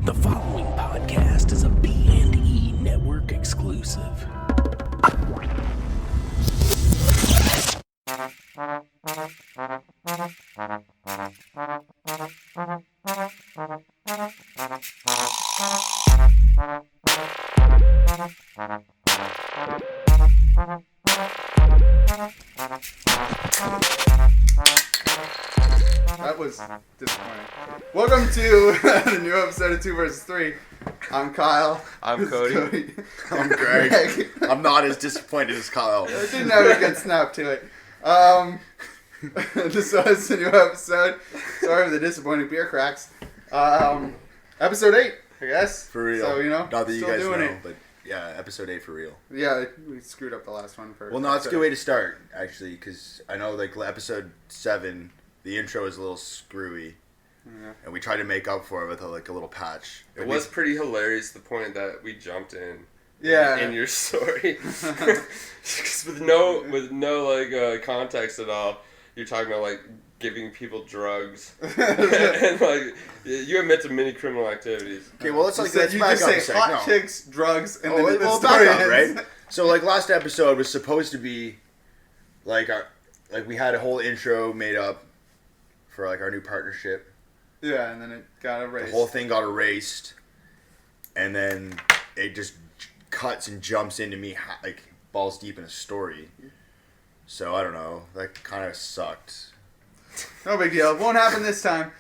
The following podcast is a B&E Network exclusive. That was disappointing. Welcome to the new episode of 2 vs. 3. I'm Kyle. I'm This is Cody. I'm Greg. I'm not as disappointed as Kyle. I didn't have a good snap to it. This was a new episode. Sorry for the disappointing beer cracks. Episode 8, I guess. For real. So, not that you still guys doing know, it. but yeah, episode 8 for real. Yeah, we screwed up the last one. Well, no, it's a good way to start, actually, because I know, like, episode 7, the intro is a little screwy. Yeah. And we tried to make up for it with, a little patch. It was pretty hilarious, the point that we jumped in your story. 'Cause with no context at all, you're talking about, like, giving people drugs. And, like, you admit to many criminal activities. Okay, well, let's You back just up say a second. hot chicks, drugs, and then the Well, story back up, ends. right? So, like, last episode was supposed to be, like, we had a whole intro made up for, like, our new partnership. Yeah, and then it got erased. The whole thing got erased, and then it just cuts and jumps into me like balls deep in a story. So I don't know. That kind of sucked. No big deal. It won't happen this time.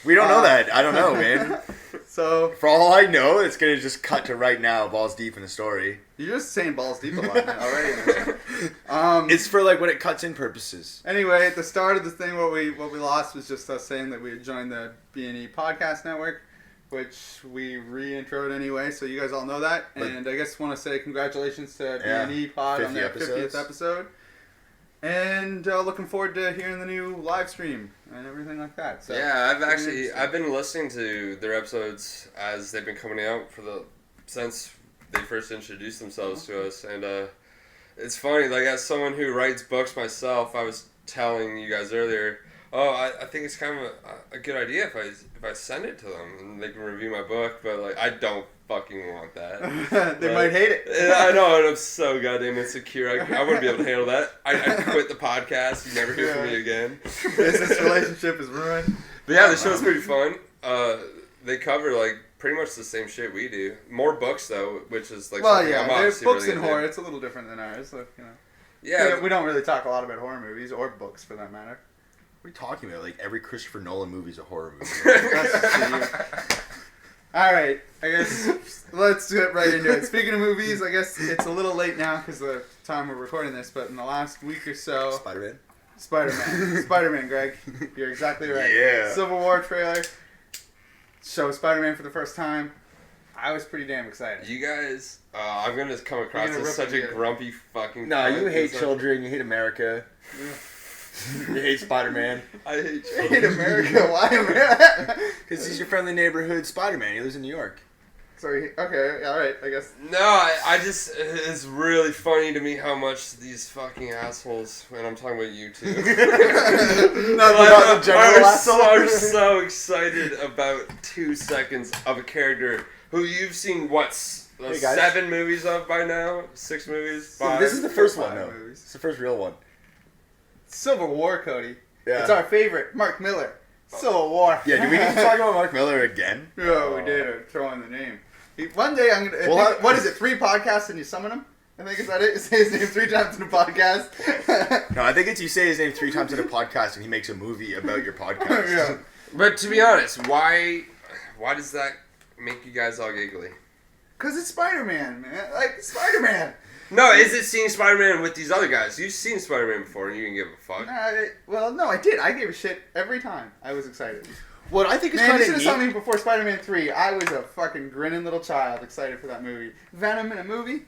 We don't know that. I don't know, man. So For all I know, it's gonna just cut to right now, balls deep in a story. you're just saying balls deep a lot man, already. It's for like when it cuts in purposes. Anyway, at the start of the thing, what we lost was just us saying that we had joined the B&E Podcast Network, which we re-introed anyway, so you guys all know that. And I guess want to say congratulations to B&E Pod on their 50th episode. And looking forward to hearing the new live stream and everything like that. So, Yeah, I've been listening to their episodes as they've been coming out since they first introduced themselves to us, and it's funny, like, as someone who writes books myself, I was telling you guys earlier, I think it's kind of a good idea if I send it to them and they can review my book, but, like, I don't fucking want that. They might hate it. I know, and I'm so goddamn insecure. I wouldn't be able to handle that. I quit the podcast. You never hear from me again. Business relationship is ruined. But yeah, the show's pretty fun. They cover, like, pretty much the same shit we do. More books, though, which is, like, Well, something yeah, I'm there's obviously books really and horror. into. It's a little different than ours. So, Yeah. we don't really talk a lot about horror movies or books for that matter. What are you talking about? Like every Christopher Nolan movie is a horror movie. Alright, I guess let's get right into it. Speaking of movies, I guess it's a little late now because of the time we're recording this, but in the last week or so... Spider-Man? Spider-Man. Spider-Man, Greg. You're exactly right. Yeah. Civil War trailer. Show Spider-Man for the first time. I was pretty damn excited. You guys, I'm going to come across gonna as rip such a it. grumpy fucking... No, you cunt. hate It's like- children, you hate America. You hate Spider-Man. I hate I hate children. America. Why America? Because he's your friendly neighborhood Spider-Man. He lives in New York. Sorry. Okay. All right. I guess. No, I just, it's really funny to me how much these fucking assholes, and I'm talking about you two, Not the general are so excited about 2 seconds of a character who you've seen, Hey, guys. 7 movies of by now? 6 movies? 5? This is the first one, 5 though. movies. It's the first real one. Civil War, Cody. Yeah. It's our favorite. Mark Miller. Civil War. Yeah, do we need to talk about Mark Miller again? Yeah, we did. Throw in the name. One day I'm gonna. Well, what is it? 3 podcasts and you summon him? I think is that it? You say his name 3 times in a podcast. No, I think it's you say his name 3 times in a podcast and he makes a movie about your podcast. Yeah. But to be honest, why does that make you guys all giggly? Cause it's Spider-Man, man. Like Spider-Man. No, is it seeing Spider-Man with these other guys? You've seen Spider-Man before and you didn't give a fuck. No, I did. I gave a shit every time. I was excited. What I think is Man, you kind should of have saw neat. me before Spider-Man 3. I was a fucking grinning little child excited for that movie. Venom in a movie,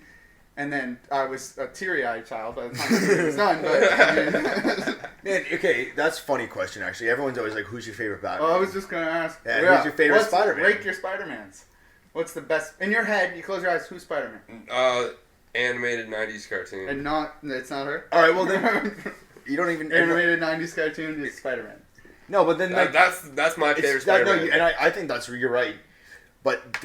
and then I was a teary-eyed child by the time the movie was done. But I mean, Man, okay, that's a funny question, actually. Everyone's always like, who's your favorite Batman? I was just gonna ask. Yeah, who's your favorite Spider-Man? Rate your Spider-Mans. What's the best in your head? You close your eyes. Who's Spider-Man? Animated 90s cartoon. And it's not her. All right, well then, you don't even... Animated 90s cartoon is Spider-Man. No, but then like... That's my favorite That, no, Spider-Man. and I think you're right. But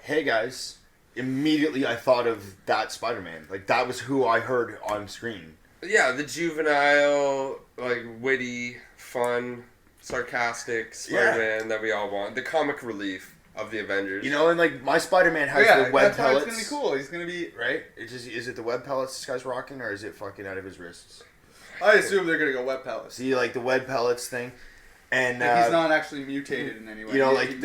hey guys, immediately I thought of that Spider-Man. Like, that was who I heard on screen. Yeah, the juvenile, like, witty, fun, sarcastic Spider-Man that we all want. The comic relief of the Avengers. You know, and like my Spider-Man has the web that's pellets. How it's gonna be cool. He's gonna be right. Is it the web pellets this guy's rocking, or is it fucking out of his wrists? I assume they're gonna go web pellets. See, like the web pellets thing, and like he's not actually mutated in any way. You know, he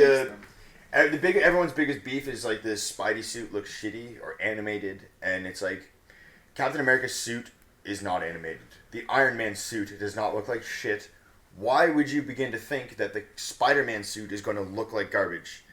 like everyone's biggest beef is like this Spidey suit looks shitty or animated, and it's like Captain America's suit is not animated. The Iron Man suit does not look like shit. Why would you begin to think that the Spider-Man suit is going to look like garbage?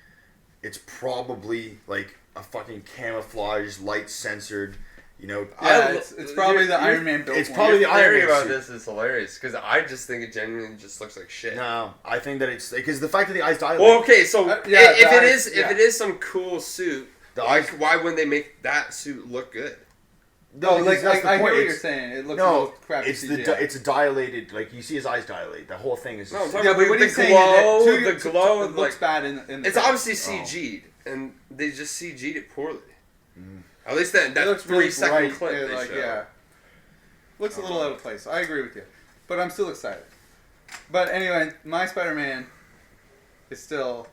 It's probably like a fucking camouflage, light censored, you know. Yeah, it's probably the Iron Man built. It's probably the Iron Man about suit. this is hilarious because I just think it genuinely just looks like shit. No, I think that it's because the fact that the eyes dilate. Well, okay, so if yeah. it is some cool suit, why wouldn't they make that suit look good? No, like I hear what you're saying. It looks a little crappy. It's a dilated, like you see his eyes dilate. The whole thing is. No, I'm talking yeah, about but what the he's saying is that the glow, it looks bad in the it's obviously CG'd, and they just CG'd it poorly. At least that looks 3 really second bright, clip they like, show. yeah, looks a little out of place. I agree with you, but I'm still excited. But anyway, my Spider-Man is still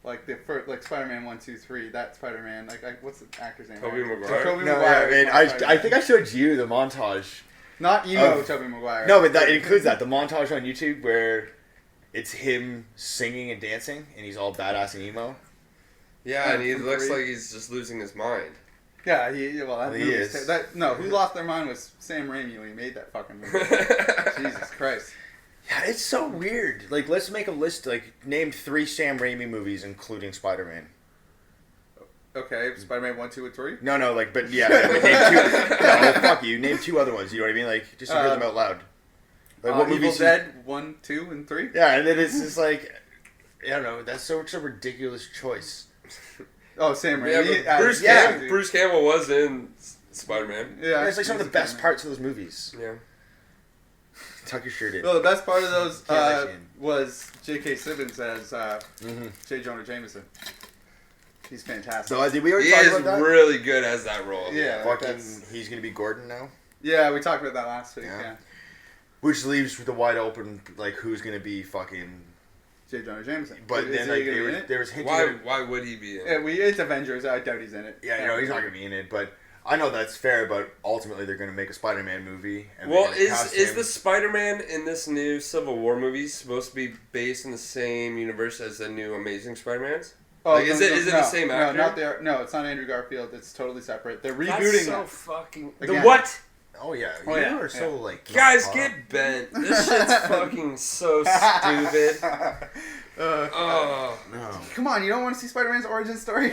like the first, like Spider-Man 1, 2, 3. That Spider-Man, like what's the actor's name? Tobey Maguire. Tobey No, Maguire. yeah, man, I think I showed you the montage. Not emo Tobey Maguire. No, but it includes that the montage on YouTube where it's him singing and dancing, and he's all badass and emo. Yeah, and he from looks 3. like he's just losing his mind. Yeah, he is. Who lost their mind was Sam Raimi when he made that fucking movie. Jesus Christ. Yeah, it's so weird. Like, let's make a list. Like, name 3 Sam Raimi movies, including Spider-Man. Okay, Spider-Man 1, 2, and 3? No, like, but yeah, like, name 2. No, fuck you. Name 2 other ones. You know what I mean? Like, just to hear them out loud. Like, what Evil movies? Dead 1, 2, and 3? Yeah, and then it's just like, I don't know. That's such a ridiculous choice. Oh, Sam Raimi. Yeah, Bruce Campbell was in Spider-Man. Yeah, it's like some of the best parts of those movies. Yeah. Tuck your shirt in. Well, the best part of those was J.K. Simmons as J. Jonah Jameson. He's fantastic. So did we already He talk is about that? really good as that role. Yeah, he's gonna be Gordon now. Yeah, we talked about that last week. Yeah. Which leaves the wide open, like who's gonna be fucking J. Jonah Jameson. But then like there was hinting. Why would he be in it? Yeah, it's Avengers. I doubt he's in it. Yeah, he's not gonna be in it, but. I know that's fair, but ultimately they're going to make a Spider-Man movie. And well, is the Spider-Man in this new Civil War movie supposed to be based in the same universe as the new Amazing Spider-Mans? Oh, like, is it the same actor? No, not there. No, it's not Andrew Garfield. It's totally separate. They're rebooting That's so it. fucking... Again. The what? Oh, yeah. Oh, you yeah. are so, like... Guys, get bent. This shit's fucking so stupid. No. Come on, you don't want to see Spider-Man's origin story?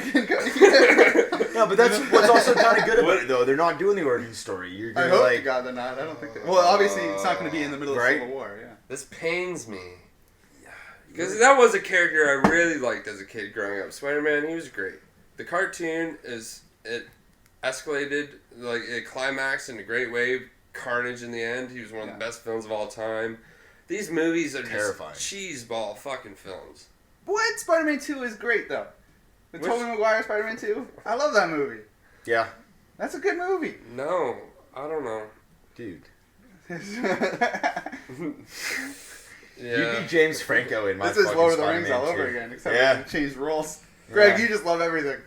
No, but that's what's also kind of good about it, though. They're not doing the origin story. You're I hope to God they're not. I don't think they... Well, obviously, it's not going to be in the middle of Civil War, yeah. This pains me. Because that was a character I really liked as a kid growing up. Spider-Man, he was great. The cartoon it escalated, like it climaxed in a great way. Carnage in the end. He was one of the best films of all time. These movies are terrifying. Just cheeseball fucking films. What? Spider-Man 2 is great, though. The Tobey Maguire Spider-Man 2? I love that movie. Yeah. That's a good movie. No, I don't know. Dude. Yeah. You'd be James Franco in my This is fucking Lord of the Spider-Man Rings all 2. over again, except we can change roles. Greg, you just love everything.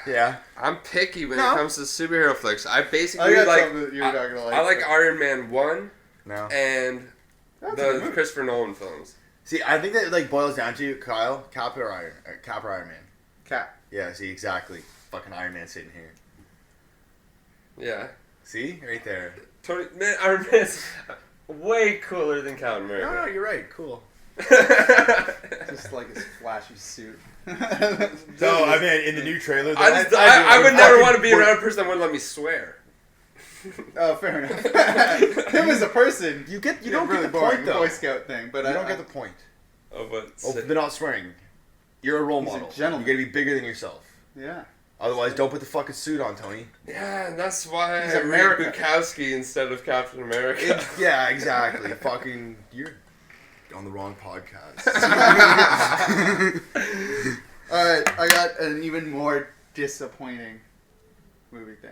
Yeah. I'm picky when it comes to superhero flicks. I basically I got like. something that you're not gonna like. I like Iron Man 1 No. and the Christopher Nolan films. See, I think that like boils down to Kyle, Cap or Iron Man. Cap. Yeah. See, exactly. Fucking Iron Man sitting here. Yeah. See, right there. Iron Man's way cooler than Captain America. No, you're right. Cool. Just like his flashy suit. So I mean, in the new trailer, I would never want to be around a person that wouldn't let me swear. Oh, fair enough. Him as a person, you don't really get the boring point though. Boy Scout thing, but you don't get the point. Oh, but they're not swearing. You're a role He's a model. gentleman. You gotta be bigger than yourself. Yeah. Otherwise, don't put the fucking suit on, Tony. yeah, and that's why He's I read America. Bukowski instead of Captain America. Yeah, exactly. Fucking, you're on the wrong podcast. Alright, I got an even more disappointing movie thing.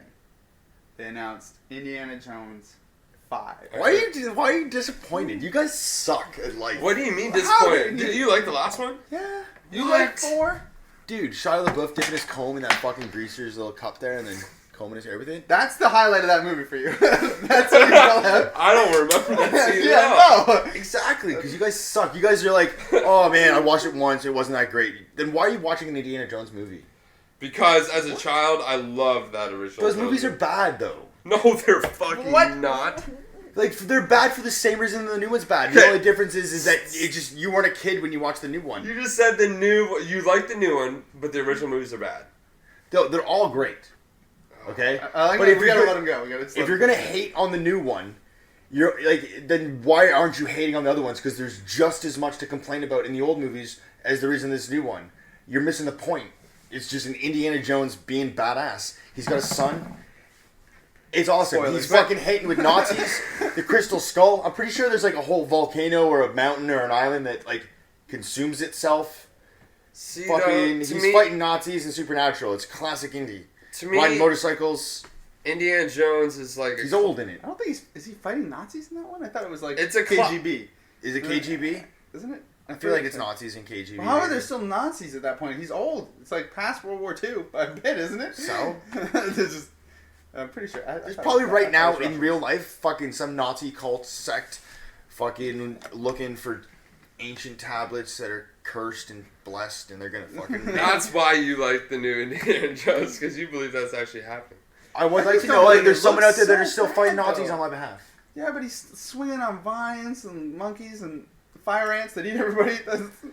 They announced Indiana Jones 5. Why are you disappointed? You guys suck at life. What do you mean disappointed? Did you like the last one? Yeah. You What? liked 4? Dude, Shia LaBeouf dipping his comb in that fucking greaser's little cup there and then combing his everything. That's the highlight of that movie for you. That's what you call it. I don't remember that scene at all. Yeah, no. Exactly, because you guys suck. You guys are like, oh man, I watched it once, it wasn't that great. Then why are you watching an Indiana Jones movie? Because as a child, I loved that original. Those movies are bad though. No, they're fucking What? not. Like they're bad for the same reason the new one's bad. The only difference is that it just you weren't a kid when you watched the new one. You just said you like the new one, but the original movies are bad. They're all great. Okay, I like but we gotta let him go. If you're gonna hate on the new one, you're like, then why aren't you hating on the other ones? Because there's just as much to complain about in the old movies as there is in this new one. You're missing the point. It's just an Indiana Jones being badass. He's got a son. It's awesome. Spoilers. He's fucking hating with Nazis. The Crystal Skull. I'm pretty sure there's like a whole volcano or a mountain or an island that like consumes itself. See, Fucking, to he's me, fighting Nazis in Supernatural. It's classic indie. To me, Riding motorcycles. Indiana Jones is like He's old in it. I don't think is he fighting Nazis in that one? I thought it was like It's a KGB. Is it KGB? Isn't it? I feel like it's Nazis in KGB. Well, how are there still Nazis at that point? He's old. It's like past World War II, a bit, isn't it? So? There's just, I'm pretty sure. There's probably right now in real life fucking some Nazi cult sect fucking looking for ancient tablets that are cursed and blessed and they're gonna fucking... That's why you like the new Indiana Jones, because you believe that's actually happening. I would like to don't know, like, think there's it someone out looks there that are so still fighting bad, Nazis though. on my behalf. Yeah, but he's swinging on vines and monkeys and fire ants that eat everybody.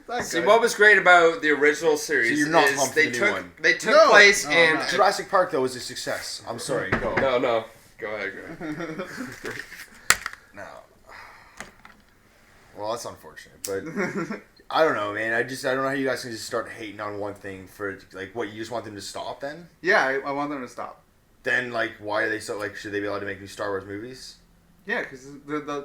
That's See, good. what was great about the original series So you're not is pumped they for the new took one? they took No, place no, in I'm not. Jurassic Park, though, was a success. I'm sorry, go. no. Go ahead, go. No. Well, that's unfortunate, but... I don't know, man. I don't know how you guys can just start hating on one thing for, like, what, you just want them to stop then? Yeah, I want them to stop. Then, like, why are they so, like, should they be allowed to make new Star Wars movies? Yeah, because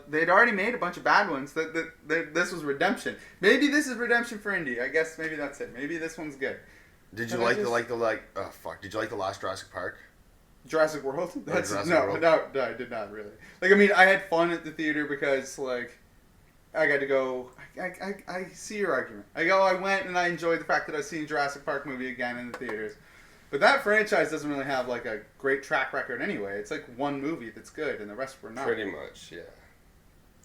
they'd already made a bunch of bad ones. This was redemption. Maybe this is redemption for Indy. I guess maybe that's it. Maybe this one's good. Did you Did did you like the last Jurassic Park? Jurassic World? That's Jurassic no, World. no, I did not really. Like, I mean, I had fun at the theater because, like, I got to go. I see your argument. I went and I enjoyed the fact that I seen Jurassic Park movie again in the theaters. But that franchise doesn't really have like a great track record anyway. It's like one movie that's good and the rest were not. Pretty much, yeah.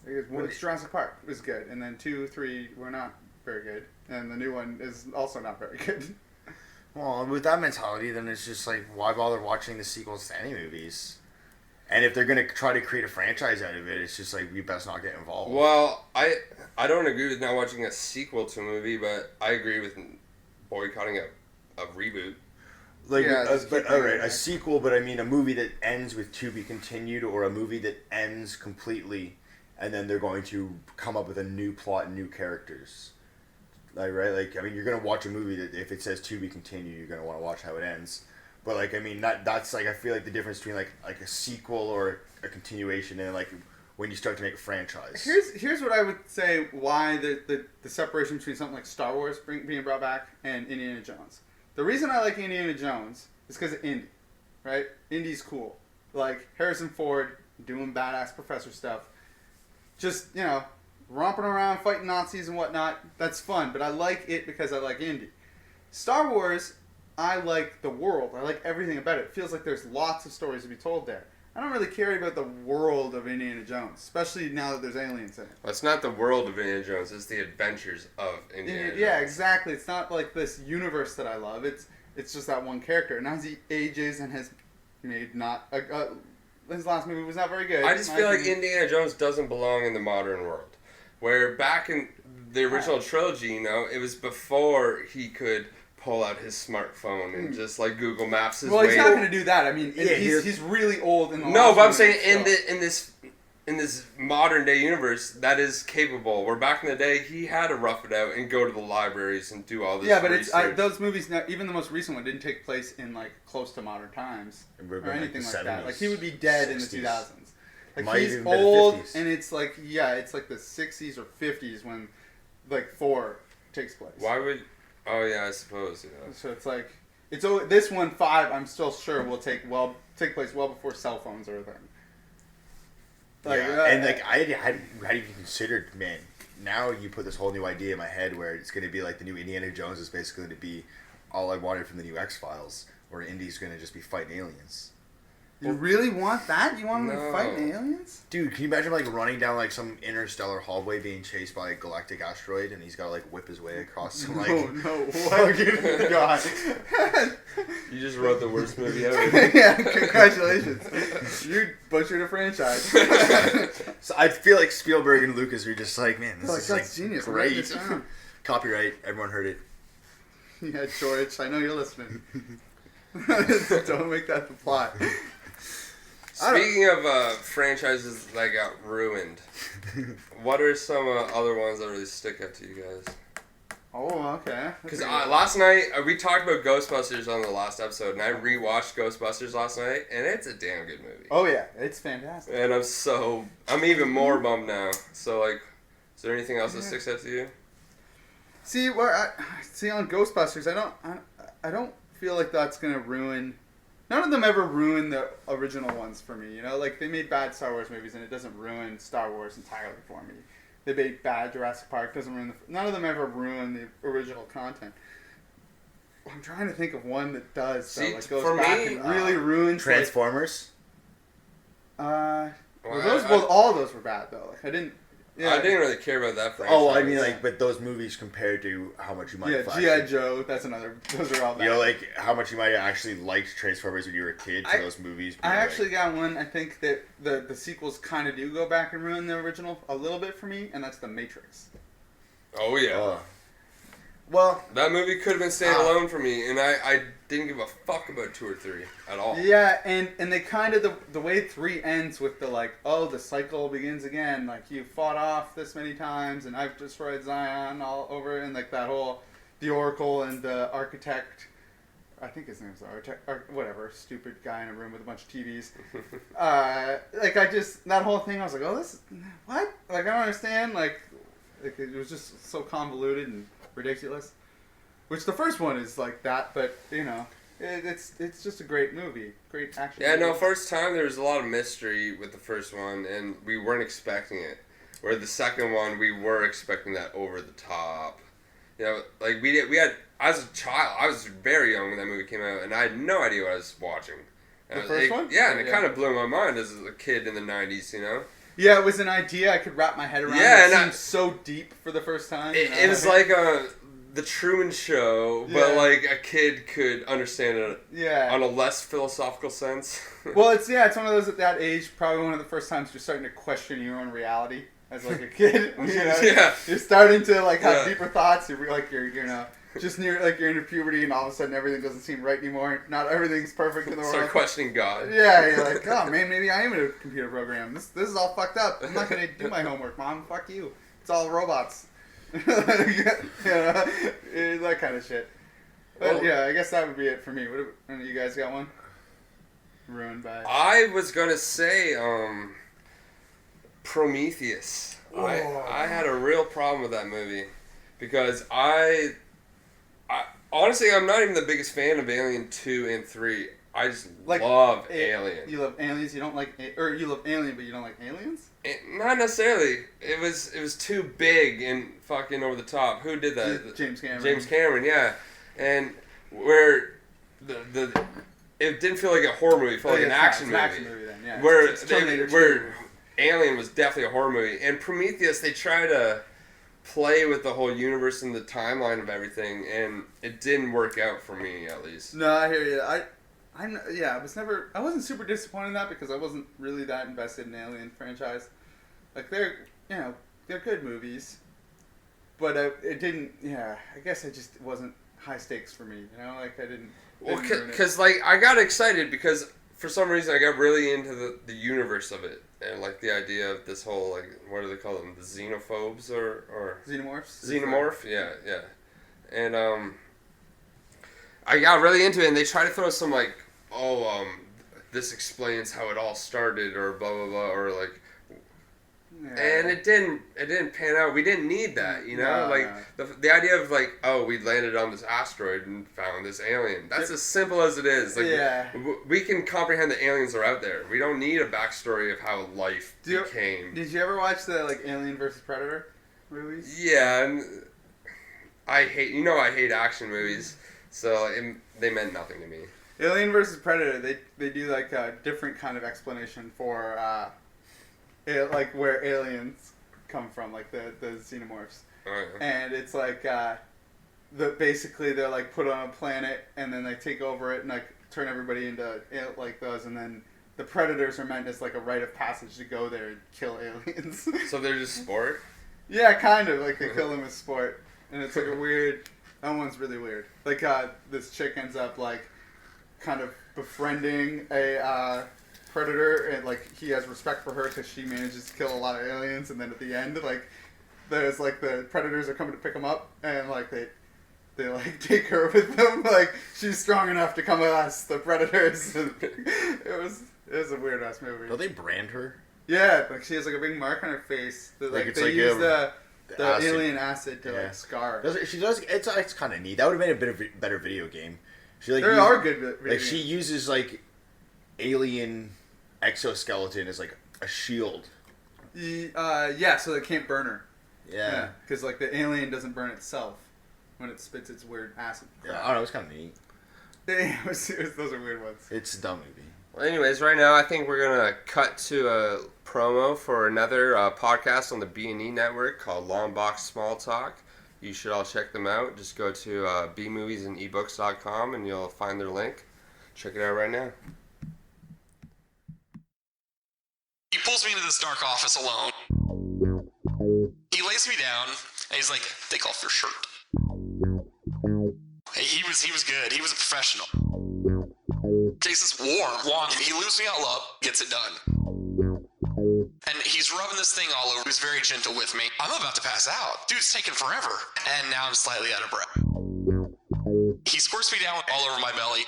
It's Jurassic Park is good, and then 2, 3 were not very good, and the new one is also not very good. Well, with that mentality, then it's just like, why bother watching the sequels to any movies? And if they're gonna try to create a franchise out of it, it's just like, we best not get involved. Well, I don't agree with not watching a sequel to a movie, but I agree with boycotting a reboot. Like, Yeah, just keep all right, going, a right? sequel, but I mean a movie that ends with to be continued, or a movie that ends completely, and then they're going to come up with a new plot and new characters. Like, right? Like, I mean, you're gonna watch a movie that if it says to be continued, you're gonna want to watch how it ends. But like, I mean, that's like, I feel like the difference between like a sequel or a continuation, and like when you start to make a franchise. Here's what I would say why the separation between something like Star Wars being brought back and Indiana Jones. The reason I like Indiana Jones is because of Indy, right? Indy's cool. Like Harrison Ford doing badass professor stuff. Just, you know, romping around, fighting Nazis and whatnot. That's fun, but I like it because I like Indy. Star Wars, I like the world. I like everything about it. It feels like there's lots of stories to be told there. I don't really care about the world of Indiana Jones, especially now that there's aliens in it. Well, it's not the world of Indiana Jones; it's the adventures of Indiana Jones. Yeah, exactly. It's not like this universe that I love. It's just that one character. And as he ages and has made not his last movie was not very good. I just in my feel like opinion. Indiana Jones doesn't belong in the modern world. Where back in the original trilogy, you know, it was before he could pull out his smartphone and just like Google Maps his Well, way. he's not going to do that. I mean, Yeah, he's really old in the No, last but I'm movie, saying so. in this modern day universe, that is capable. Where back in the day, he had to rough it out and go to the libraries and do all this. Yeah, but research. those movies, even the most recent one, didn't take place in like close to modern times We're or going, like, anything the like that. 70s, Like he would be dead in the 60s. 2000s. Like Might he's even been the old, 50s. and it's like it's like the 60s or 50s when like 4 takes place. Why would Oh yeah, I suppose. Yeah. So it's like this one 5. I'm still sure will take place well before cell phones are a thing. Like, yeah. And like I hadn't even considered, man. Now you put this whole new idea in my head where it's going to be like the new Indiana Jones is basically going to be all I wanted from the new X-Files, where Indy's going to just be fighting aliens. You really want that? You want him to fight aliens? Dude, can you imagine like running down like some interstellar hallway being chased by a galactic asteroid and he's got to like whip his way across some like... No, fucking God. You just wrote the worst movie ever. Yeah, congratulations. You butchered a franchise. So I feel like Spielberg and Lucas are just like, man, this is like genius. Great. Copyright, everyone heard it. Yeah, George, I know you're listening. Don't make that the plot. Speaking of franchises that got ruined, what are some other ones that really stick out to you guys? Oh, okay. Because last night, we talked about Ghostbusters on the last episode, and I rewatched Ghostbusters last night, and it's a damn good movie. Oh, yeah. It's fantastic. And I'm even more bummed now. So, like, is there anything else that sticks out to you? See, on Ghostbusters, I don't feel like that's going to ruin... None of them ever ruin the original ones for me, you know? Like, they made bad Star Wars movies, and it doesn't ruin Star Wars entirely for me. They made bad Jurassic Park, doesn't ruin none of them ever ruin the original content. I'm trying to think of one that does, See, though, like, goes for back me, and really ruins... Transformers? All of those were bad, though. Like, I didn't really care about that franchise. Oh, I mean, like, but those movies compared to how much you might have G.I. Joe, that's another... Those are all bad. You know, like, how much you might have actually liked Transformers when you were a kid for those movies. I actually got one, I think, that the sequels kind of do go back and ruin the original a little bit for me, and that's The Matrix. Oh, yeah. Well... That movie could have been standalone for me, and I didn't give a fuck about 2 or 3 at all. Yeah, and they kind of... The way 3 ends with the, like, oh, the cycle begins again. Like, you fought off this many times, and I've destroyed Zion all over, and, like, that whole... The Oracle and the Architect... I think his name's the Architect... whatever, stupid guy in a room with a bunch of TVs. That whole thing, I was like, oh, this... What? Like, I don't understand. Like, it was just so convoluted and ridiculous. Which the first one is like that, but, you know... It's just a great movie. Great action movie. No, first time there was a lot of mystery with the first one, and we weren't expecting it. Where the second one, we were expecting that over the top. You know, like we had, as a child, I was very young when that movie came out, and I had no idea what I was watching. The first one? Yeah, and it kind of blew my mind as a kid in the 90s, you know? Yeah, it was an idea I could wrap my head around. Yeah, it seemed so deep for the first time. It was like the Truman Show, but like a kid could understand it on a less philosophical sense. Well, it's one of those at that age, probably one of the first times you're starting to question your own reality as like a kid. You know? You're starting to like have deeper thoughts. You're like you're just near like you're into puberty, and all of a sudden everything doesn't seem right anymore. Not everything's perfect in the world. Start questioning God. Yeah, you're like, oh man, maybe I am in a computer program. This is all fucked up. I'm not gonna do my homework, Mom. Fuck you. It's all robots. That kind of shit. But yeah, I guess that would be it for me. You guys got one? Ruined by... I was gonna say Prometheus. I had a real problem with that movie because I honestly, I'm not even the biggest fan of Alien 2 and 3. I just love Alien. You love aliens. You don't like, or you love Alien, but you don't like aliens. Not necessarily. It was too big and fucking over the top. Who did that? James Cameron. James Cameron, yeah. And where it didn't feel like a horror movie. It felt like an action movie. Action movie then, yeah. Where Alien was definitely a horror movie, and Prometheus, they try to play with the whole universe and the timeline of everything, and it didn't work out for me, at least. No, I hear you. I wasn't super disappointed in that because I wasn't really that invested in the Alien franchise. Like they're good movies, but it didn't. Yeah, I guess it just wasn't high stakes for me. You know, like I didn't. Well, because like I got excited because for some reason I got really into the universe of it and like the idea of this whole like what do they call them, the xenophobes or xenomorphs. Xenomorph, yeah, and I got really into it, and they try to throw some like, this explains how it all started, or blah blah blah, or like, And it didn't pan out. We didn't need that, you know? The idea of like, oh, we landed on this asteroid and found this alien. That's as simple as it is. Like, we can comprehend that aliens are out there. We don't need a backstory of how life became. Did you ever watch the like Alien versus Predator movies? Yeah, and I hate action movies, so they meant nothing to me. Alien versus Predator, they do like a different kind of explanation for like where aliens come from, like the xenomorphs. Oh, yeah. And it's like basically they're like put on a planet and then they take over it and like turn everybody into like those, and then the predators are meant as like a rite of passage to go there and kill aliens. So they're just sport? Yeah, kind of like they kill them as sport, and it's like a weird. That one's really weird. Like this chick ends up like kind of befriending a predator, and like he has respect for her because she manages to kill a lot of aliens, and then at the end, like there's like the predators are coming to pick him up, and like they like take her with them. Like she's strong enough to come at us, the predators. it was a weird ass movie. Don't they brand her? Yeah, like she has like a big mark on her face. Like they use the alien acid to like scar. She does. It's kind of neat. That would have made a better video game. She like there are good video games. She uses like alien exoskeleton as like a shield. Yeah, so they can't burn her. Yeah, because like the alien doesn't burn itself when it spits its weird acid. Yeah, I don't know. It's kind of neat. Those are weird ones. It's a dumb movie. Well, anyways, right now I think we're gonna cut to a promo for another podcast on the B&E network called Long Box Small Talk. You should all check them out. Just go to bmoviesandebooks.com and you'll find their link. Check it out right now. He pulls me into this dark office alone. He lays me down and he's like, "Take off your shirt." He was good. He was a professional. Jason's warm, long. He loops me out low, gets it done. And he's rubbing this thing all over. He's very gentle with me. I'm about to pass out. Dude's taking forever. And now I'm slightly out of breath. He squirts me down all over my belly.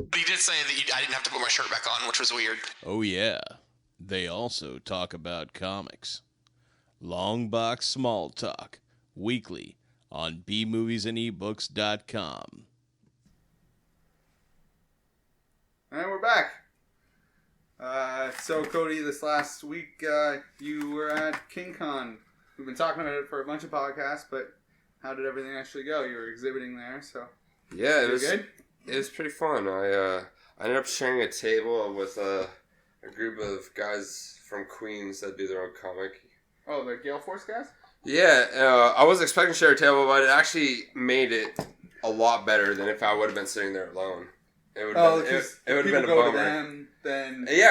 But he did say that I didn't have to put my shirt back on, which was weird. Oh, yeah. They also talk about comics. Long Box Small Talk, weekly on bmoviesandebooks.com. And we're back. So Cody, this last week you were at King Con. We've been talking about it for a bunch of podcasts, but how did everything actually go? You were exhibiting there, so yeah, it was good. It was pretty fun. I ended up sharing a table with a group of guys from Queens that do their own comic. Oh, the Gale Force guys? Yeah, I wasn't expecting to share a table, but it actually made it a lot better than if I would have been sitting there alone. It would have been a bummer. To them, then it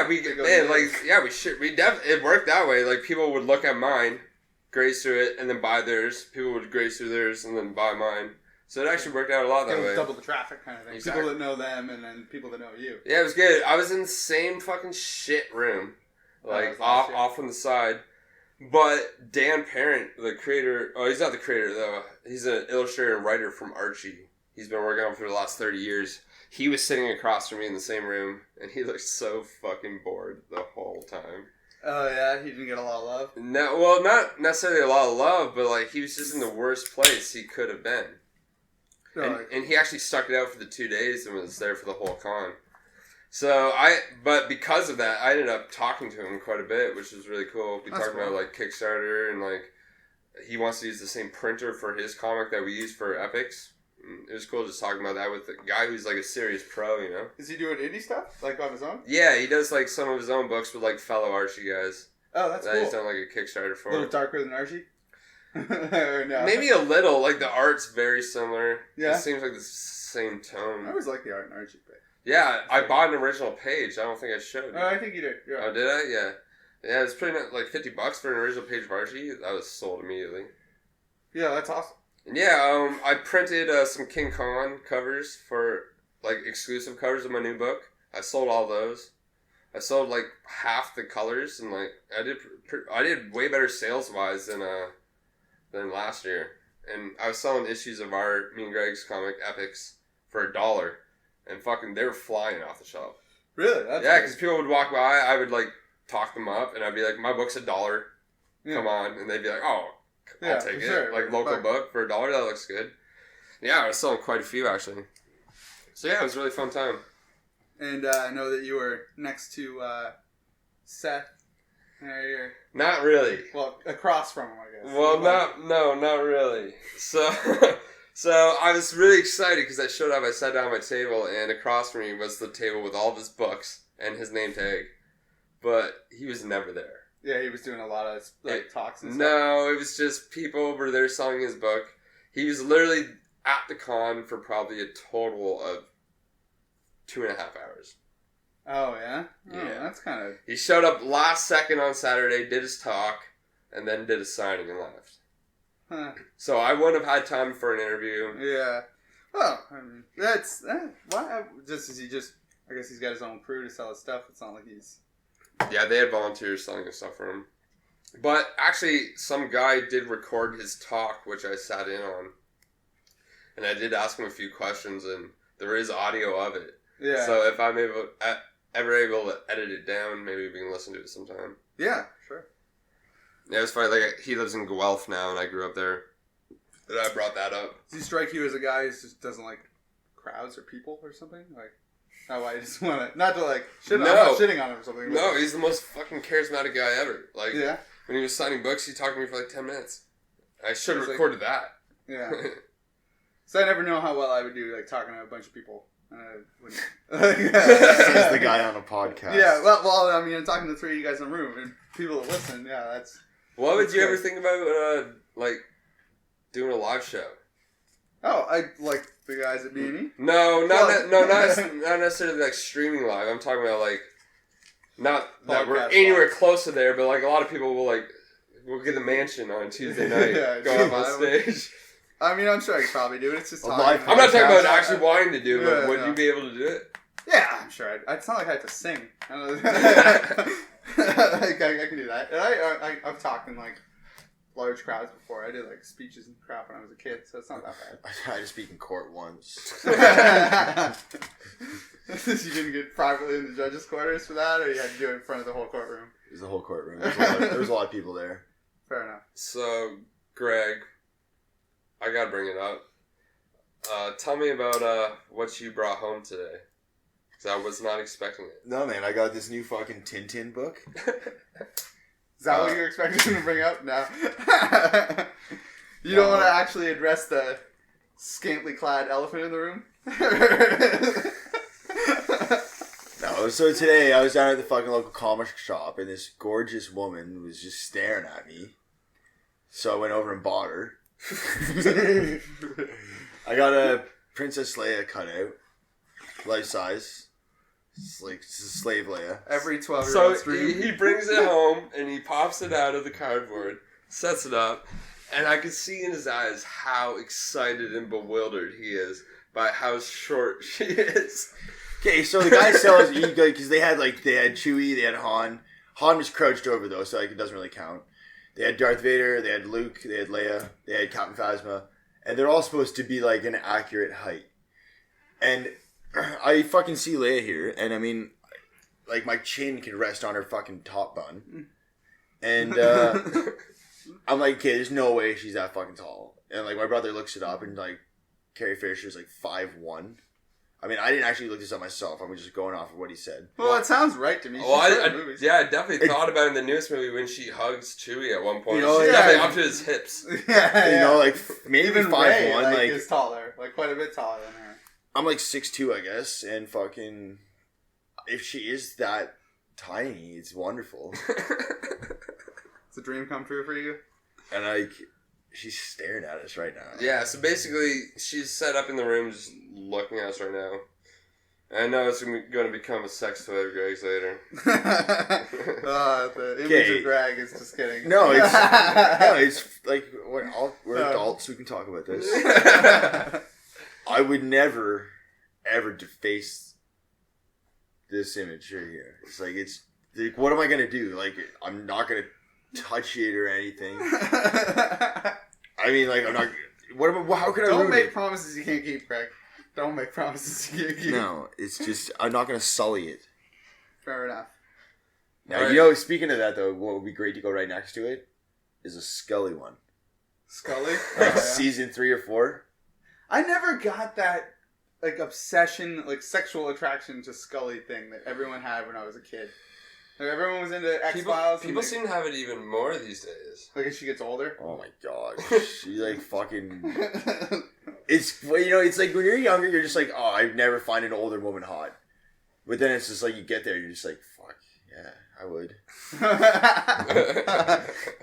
worked that way. Like people would look at mine, graze through it, and then buy theirs. People would graze through theirs and then buy mine. So it actually worked out a lot that way. Double the traffic kind of thing. Exactly. People that know them and then people that know you. Yeah, it was good. I was in the same fucking shit room, like off on the side. But Dan Parent, the creator, he's not the creator though. He's an illustrator and writer from Archie. He's been working on it for the last 30 years. He was sitting across from me in the same room, and he looked so fucking bored the whole time. Oh, yeah? He didn't get a lot of love? No, well, not necessarily a lot of love, but, like, he was just in the worst place he could have been. And he actually stuck it out for the 2 days and was there for the whole con. But because of that, I ended up talking to him quite a bit, which was really cool. We talked about, like, Kickstarter, and, like, he wants to use the same printer for his comic that we use for Epics. It was cool just talking about that with the guy who's like a serious pro, you know? Is he doing indie stuff? Like on his own? Yeah, he does like some of his own books with like fellow Archie guys. Oh, that's cool. He's done like a Kickstarter for. A little darker than Archie? Or no? Maybe a little. Like the art's very similar. Yeah. It seems like the same tone. I always like the art in Archie. But yeah, I bought an original page. I don't think I showed you. Oh, I think you did. Yeah. Oh, did I? Yeah. Yeah, it's pretty much like $50 for an original page of Archie. That was sold immediately. Yeah, that's awesome. Yeah, I printed some King Kong covers for, like, exclusive covers of my new book. I sold all those. I sold, like, half the colors, and, like, I did way better sales-wise than last year. And I was selling issues of me and Greg's comic, Epics, for $1. And fucking, they were flying off the shelf. Really? Yeah, because people would walk by, I would, like, talk them up, and I'd be like, my book's $1. Yeah. Come on. And they'd be like, oh, I'll take it. Sure. Like, local book for $1, that looks good. Yeah, I was selling quite a few, actually. So, yeah, it was a really fun time. And I know that you were next to Seth. Here. Not really. Well, across from him, I guess. Well, not really. So, so I was really excited because I showed up, I sat down at my table, and across from me was the table with all of his books and his name tag. But he was never there. Yeah, he was doing a lot of talks and stuff. No, it was just people over there selling his book. He was literally at the con for probably a total of 2.5 hours. Oh, yeah? Oh, Yeah. That's kind of... He showed up last second on Saturday, did his talk, and then did his signing and left. Huh. So I wouldn't have had time for an interview. Yeah. Well, I mean, that's... why? Just as I guess he's got his own crew to sell his stuff. It's not like he's... Yeah, they had volunteers selling his stuff for him. But actually, some guy did record his talk, which I sat in on. And I did ask him a few questions, and there is audio of it. Yeah. So if I'm ever able to edit it down, maybe we can listen to it sometime. Yeah, sure. Yeah, it was funny. Like, he lives in Guelph now, and I grew up there. And I brought that up. Does he strike you as a guy who just doesn't like crowds or people or something? Like, oh, I just want to... Not to, like, shit on him. I'm not shitting on him or something. But... No, he's the most fucking charismatic guy ever. Like, yeah. When he was signing books, he talked to me for like 10 minutes. I should have Like- recorded that. Yeah. So I never know how well I would do, like, talking to a bunch of people. Says the guy on a podcast. Yeah, well, I mean, I'm talking to 3 of you guys in the room, and people that listen, yeah, that's... What would That's you good. ever think about, like, doing a live show? Oh, I like the guys at B&E? No, Well- not necessarily like streaming live. I'm talking about like, not that we're Podcast anywhere live. close to there, but like a lot of people will get the mansion on Tuesday night, Yeah, go up on I would- stage. I mean, I'm sure I could probably do it. It's just A talking. live I'm not talking about Yeah, actually wanting to do it, but Yeah, would yeah. you be able to do it? Yeah, I'm sure. It's not like I have to sing. I can do that. And I've talked in like large crowds before. I did like speeches and crap when I was a kid, so it's not that I tried to speak in court once. bad. You didn't get privately in the judge's quarters for that, or you had to do it in front of the whole courtroom? It was the whole courtroom. There was a lot of people there. Fair enough. So, Greg, I gotta bring it up. Tell me about what you brought home today, because I was not expecting it. No, man, I got this new fucking Tintin book. Is that what you're expecting to bring up? No. You don't want to actually address the scantily clad elephant in the room? No, so today I was down at the fucking local comic shop and this gorgeous woman was just staring at me. So I went over and bought her. I got a Princess Leia cutout, life size. It's like it's a slave Leia. Every 12-year-old So stream. he brings it home and he pops it out of the cardboard, sets it up, and I could see in his eyes how excited and bewildered he is by how short she is. Okay, so the guy sells because they had Chewie, they had Han. Han was crouched over though, so it doesn't really count. They had Darth Vader, they had Luke, they had Leia, they had Captain Phasma, and they're all supposed to be like an accurate height. And I fucking see Leia here, and I mean, like my chin can rest on her fucking top bun, and I'm like, okay, there's no way she's that fucking tall. And like my brother looks it up, and like Carrie Fisher's like 5'1". I mean, I didn't actually look this up myself. I'm just going off of what he said. Well, it sounds right to me. Well, She's in movies. I definitely thought about it in the newest movie when she hugs Chewie at one point. You know, She's yeah. definitely up to his hips. Yeah, You know, like maybe even 5'1", Rey, like is taller, like quite a bit taller than her. I'm like 6'2", I guess, and fucking if she is that tiny, it's wonderful. It's a dream come true for you. And like she's staring at us right now. Yeah, so basically she's set up in the room just looking at us right now. And I know it's going to become a sex toy of Greg's later. The image Okay. of Greg is just kidding. No, it's like we're adults. We can talk about this. I would never, ever deface this image right here. It's like what am I gonna do? Like I'm not gonna touch it or anything. I mean, like I'm not. How can I Don't ruin make it? promises you can't keep, Greg. Don't make promises you can't keep. No, it's just I'm not gonna sully it. Fair enough. Now, All right. you know, speaking of that, though, what would be great to go right next to it is a Scully one. Scully? Like season 3 or 4. I never got that, like, obsession, like, sexual attraction to Scully thing that everyone had when I was a kid. Like, everyone was into X-Files. People seem to have it even more these days. Like, as she gets older. Oh my god. She, like, fucking... It's, well, you know, it's like when you're younger, you're just like, oh, I'd never find an older woman hot. But then it's just like, you get there, you're just like, fuck, yeah, I would.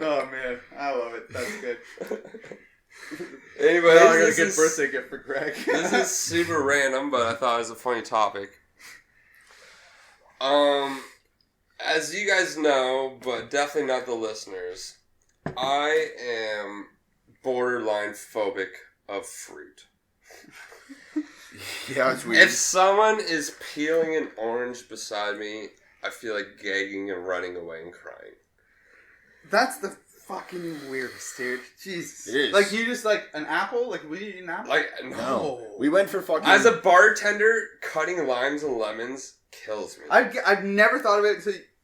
Oh, man. I love it. That's good. Anyway, I got a good birthday gift for Greg. This is super random, but I thought it was a funny topic. As you guys know, but definitely not the listeners, I am borderline phobic of fruit. Yeah, it's weird. If someone is peeling an orange beside me, I feel like gagging and running away and crying. That's the fucking weirdest, dude. Jesus. It is. Like, you just, like, an apple? Like, would you eat an apple? Like, No. We went for fucking... As a bartender, cutting limes and lemons kills me. I've never thought of it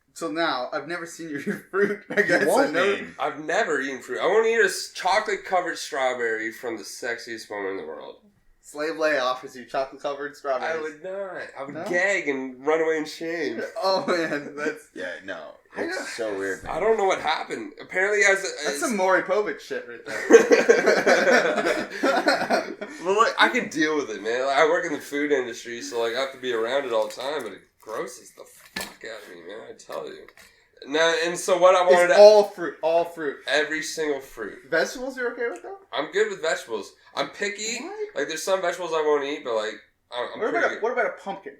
until now. I've never seen you eat fruit. I guess You won't, I never. man. I've never eaten fruit. I won't eat a chocolate-covered strawberry from the sexiest woman in the world. Slave layoff is you chocolate-covered strawberries. I would not. I would No? gag and run away in shame. Oh, man. That's... Yeah, no. I know. It's so weird, man. I don't know what happened. Apparently, That's some Maury Povich shit right there. Well, like, I can deal with it, man. Like, I work in the food industry, so like I have to be around it all the time. But it grosses the fuck out of me, man. I tell you. Now, and so what I wanted It's to all fruit. every single fruit. Vegetables you're okay with, though? I'm good with vegetables. I'm picky. What? Like, there's some vegetables I won't eat, but like I'm What pretty about, good. what about a pumpkin?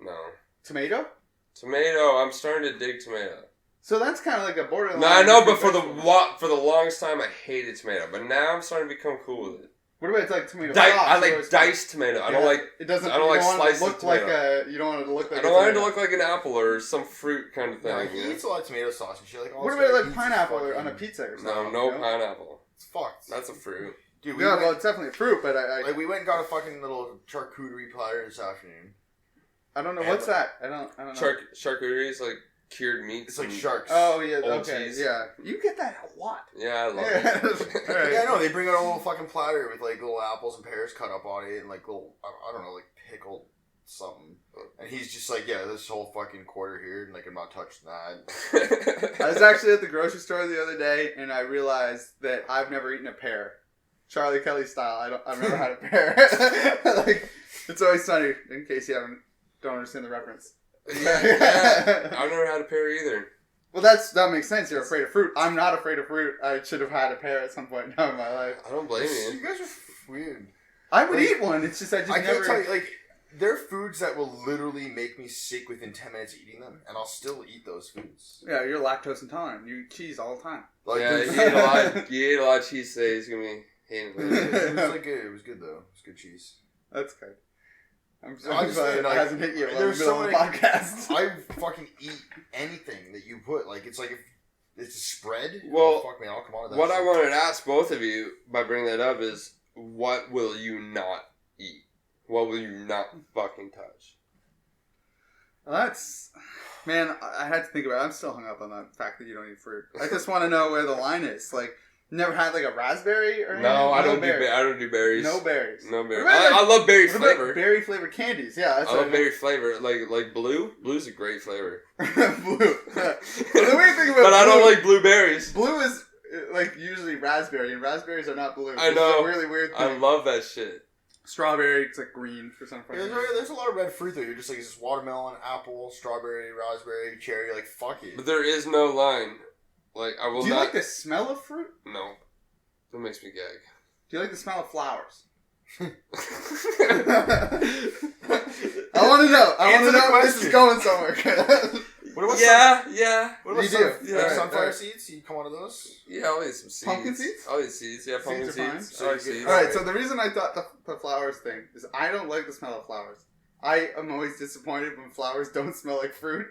No. Tomato? Tomato, I'm starting to dig tomato. So that's kind of like a borderline. No, I know, but for vegetable. the longest time I hated tomato, but now I'm starting to become cool with it. What about like tomato I sauce? like diced tomato. I don't like. It doesn't. I don't like you want it to sliced look like tomato. a. You don't want it to look like. I don't want it to look like an apple or some fruit kind of thing. No, you he know? eats a lot of tomato sauce and shit. Like, What about like pineapple on a pizza or something? No, no you know? pineapple. It's fucked. That's a fruit. Dude, Yeah, well, it's definitely a fruit, but I like, we went and got a fucking little charcuterie platter this afternoon. I don't know and what's that. I don't know. Charcuterie is like cured meats. It's like and- sharks. Oh yeah, Old okay, cheese. yeah. You get that a lot. Yeah, I love Yeah. it. Alright. Yeah, I know. They bring out a little fucking platter with like little apples and pears cut up on it and like little, I don't know, like pickled something. And he's just like, yeah, this whole fucking quarter here, and like I'm not touching that. I was actually at the grocery store the other day, and I realized that I've never eaten a pear, Charlie Kelly style. I've never had a pear. Like, it's always sunny. In case you don't understand the reference. yeah, I've never had a pear either. Well, that makes sense. You're afraid of fruit. I'm not afraid of fruit. I should have had a pear at some point in my life. I don't blame You you. guys are weird. I would Like, eat one. It's just I I never. can't tell you, like, there are foods that will literally make me sick within 10 minutes of eating them, and I'll still eat those foods. Yeah, you're lactose intolerant. You eat cheese all the time. Like, Yeah, there's- you ate a lot. You ate a lot of cheese today. It's gonna be hating it. it was like good. It was good though. It was good cheese. That's good. I'm No, I'm glad just saying, it like, hasn't hit you in the there's middle so of the many- podcast. I fucking eat anything that you put. Like, it's like if it's a spread. Well, fuck me, I'll come on to that. What I shit. wanted to ask both of you by bringing that up is, what will you not eat? What will you not fucking touch? Well, that's... Man, I had to think about it. I'm still hung up on the fact that you don't eat fruit. I just want to know where the line is. Like, never had like a raspberry or anything? No, I don't berries. I don't do berries. No berries. No berries. What about, I love berry what about flavor. berry flavored candies. Yeah, that's I what love berry flavor. Like blue. Blue's a great flavor. Blue. But the weird thing about But I don't blue- like blueberries. Blue is like usually raspberry, and raspberries are not blue. I It's know. a really weird thing. I love that shit. Strawberry, it's like green for some Yeah, reason. there's a lot of red fruit though. You're just like, it's just watermelon, apple, strawberry, raspberry, cherry. Like, fuck it. But there is no line. Like, I will Do you not. like the smell of fruit? No. That makes me gag. Do you like the smell of flowers? I want to know. I want Answer to the know if this is question. going somewhere. What about Yeah. What about You sun- do. like Yeah. sunflower seeds? You come on to those? Yeah, I'll eat some seeds. Pumpkin seeds? I'll eat seeds. Yeah, pumpkin Seeds are fine. seeds. I like So you get- seeds. Alright, so the reason I thought the flowers thing is I don't like the smell of flowers. I am always disappointed when flowers don't smell like fruit.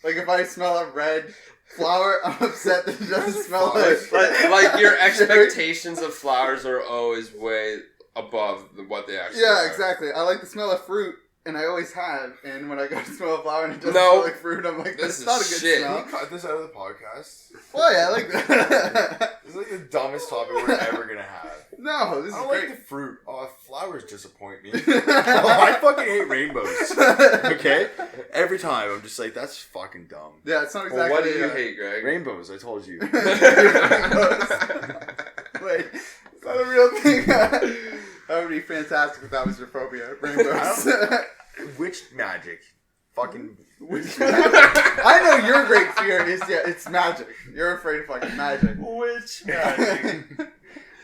Like if I smell a red flower, I'm upset that it doesn't smell like... Like your expectations of flowers are always way above what they actually are. Yeah, exactly. I like the smell of fruit, and I always have. And when I go to smell a flower and it doesn't No. smell like fruit, I'm like, This that's is not a good shit. smell. Can you cut this out of the podcast? Well, yeah, I like that. This is like the dumbest topic we're ever gonna have. No, this I is don't great. like the fruit. Oh, flowers disappoint me. I fucking hate rainbows. Okay? Every time I'm just like, that's fucking dumb. Yeah, it's not Well, exactly. what do you hate, Greg? Rainbows, I told you. Wait, is that a real thing? That would be fantastic if that was your phobia. Rainbows. Witch magic. Fucking. I know your great fear is, it's magic. You're afraid of fucking magic. Witch magic.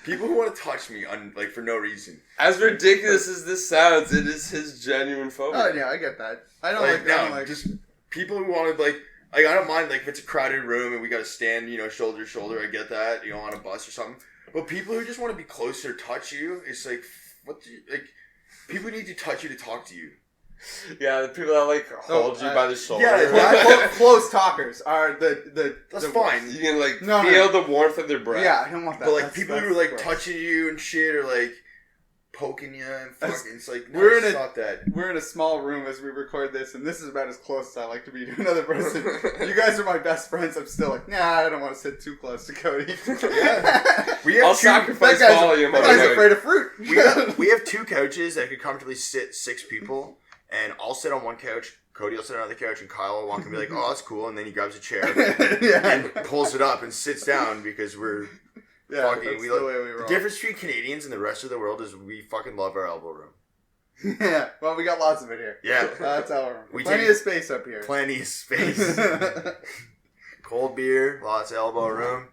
People who want to touch me for no reason. As ridiculous as this sounds, it is his genuine phobia. Oh, yeah, I get that. I don't like just people who want to I don't mind if it's a crowded room and we got to stand, shoulder to shoulder. I get that, on a bus or something. But people who just want to be closer, touch you, it's like, people need to touch you to talk to you. Yeah, the people that hold you by the shoulder. Yeah, close talkers are the. That's fine. You can feel the warmth of their breath. Yeah, I don't want that. But people who are touching you and shit or poking you and fucking, it's like, no, stop that. We're in a small room as we record this, and this is about as close as I like to be to another person. You guys are my best friends. I'm still like, nah, I don't want to sit too close to Cody. I'll sacrifice volume. That guy's afraid of fruit. We have 2 couches that could comfortably sit 6 people, and I'll sit on one couch. Cody will sit on the couch, and Kyle will walk and be like, "Oh, that's cool," and then he grabs a chair and pulls it up and sits down because we're. Yeah, that's the way we roll. The difference between Canadians and the rest of the world is we fucking love our elbow room. Yeah, well, we got lots of it here. Yeah. That's our room. Plenty of space up here. Plenty of space. Cold beer, lots of elbow room.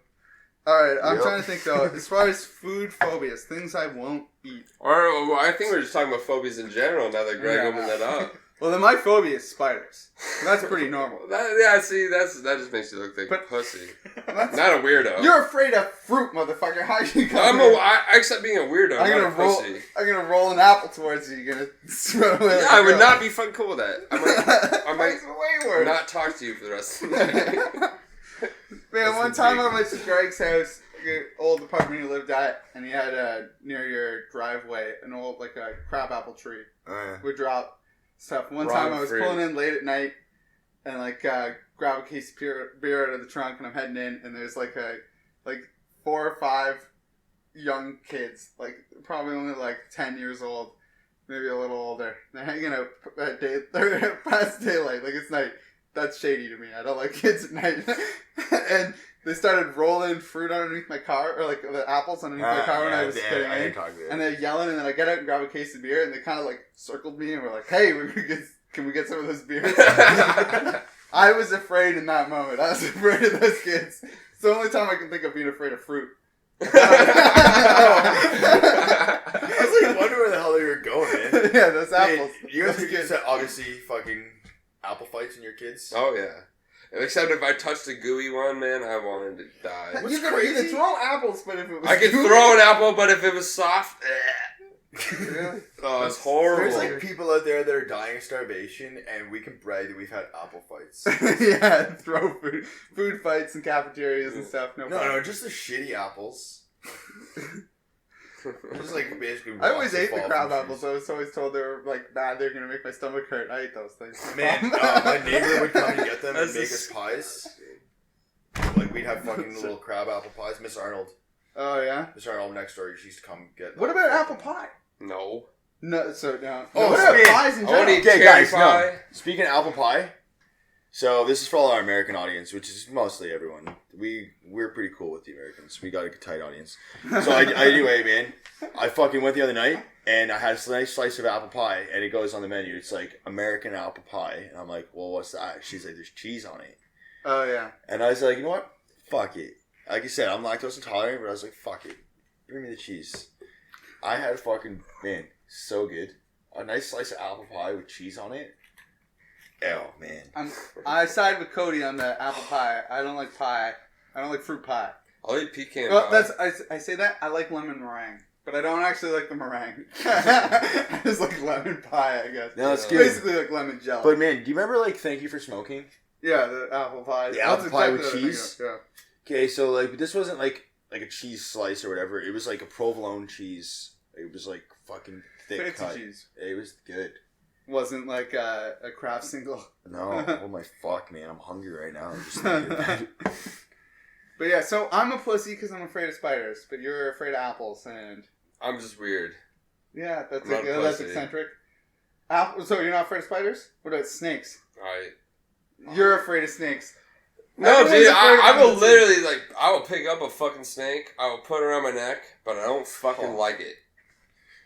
Alright, I'm trying to think though, as far as food phobias, things I won't eat. Or I think we're just talking about phobias in general now that Greg opened that up. Well, then my phobia is spiders. That's pretty normal. That just makes you look like a pussy. Not a weirdo. You're afraid of fruit, motherfucker. How you I accept being a weirdo. I'm not a I'm gonna roll an apple towards you. You're gonna throw it. Yeah, I would not be fucking cool with that. I might way worse. not talk to you for the rest of the day. Man, one time I went to Greg's house, old apartment he lived at, and he had near your driveway an old a crabapple tree. Would drop stuff. One time I was pulling in late at night and grab a case of beer out of the trunk, and I'm heading in, and there's 4 or 5 young kids, probably only 10 years old, maybe a little older. They're hanging out they're past daylight, it's night. That's shady to me. I don't like kids at night. And they started rolling fruit underneath my car, or the apples underneath my car when I was getting in. And they're yelling, and then I get out and grab a case of beer, and they kind of circled me and were like, "Hey, can we get some of those beers?" I was afraid in that moment. I was afraid of those kids. It's the only time I can think of being afraid of fruit. I was wondering where the hell they were going, man. Yeah, those apples. You guys kids obviously fucking apple fights in your kids? Oh, yeah. Except if I touched a gooey one, man, I wanted to die. You could throw apples, but if it was I could throw an apple, but if it was soft, Really? Oh, it's horrible. There's people out there that are dying of starvation, and we can brag that we've had apple fights. Yeah, throw food fights in cafeterias and stuff. No, just the shitty apples. Just basically. I always ate the crab apples. I was always told they were bad. They're gonna make my stomach hurt. I ate those things. Man, my neighbor would come and get them and make us pies. We'd have fucking little crab apple pies. Miss Arnold. Oh yeah. Miss Arnold next door. She used to come get. What about apple pie? No. No. So no. Oh, what about pies in general? Okay, guys. No. Speaking of apple pie. So this is for all our American audience, which is mostly everyone. We're pretty cool with the Americans. We got a tight audience. So anyway, man, I fucking went the other night and I had a nice slice of apple pie, and it goes on the menu. It's American apple pie, and I'm like, well, what's that? She's like, there's cheese on it. Oh yeah. And I was like, you know what? Fuck it. Like I said, I'm lactose intolerant, but I was like, fuck it. Bring me the cheese. I had man, so good. A nice slice of apple pie with cheese on it. Oh, man. I side with Cody on the apple pie. I don't like pie. I don't like fruit pie. I'll eat pecan pie. I say that. I like lemon meringue. But I don't actually like the meringue. I just like lemon pie, I guess. No, it's good. good. Basically like lemon jelly. But, man, do you remember, Thank You for Smoking? Yeah, the apple pie. The apple pie with cheese? Yeah. Okay, so, this wasn't, like a cheese slice or whatever. It was, a provolone cheese. It was, fucking thick Fancy cut. cheese. It was good. wasn't like a craft single. No. Oh my fuck, man. I'm hungry right now. I'm just thinking about it. But yeah, so I'm a pussy because I'm afraid of spiders, but you're afraid of apples, and I'm just weird. yeah, I'm not a that's pussy. eccentric. So you're not afraid of spiders? What about snakes? You're afraid of snakes. No, Everyone's dude, afraid of I will snakes. literally, like, I will pick up a fucking snake, I will put it around my neck, but I don't fucking like it.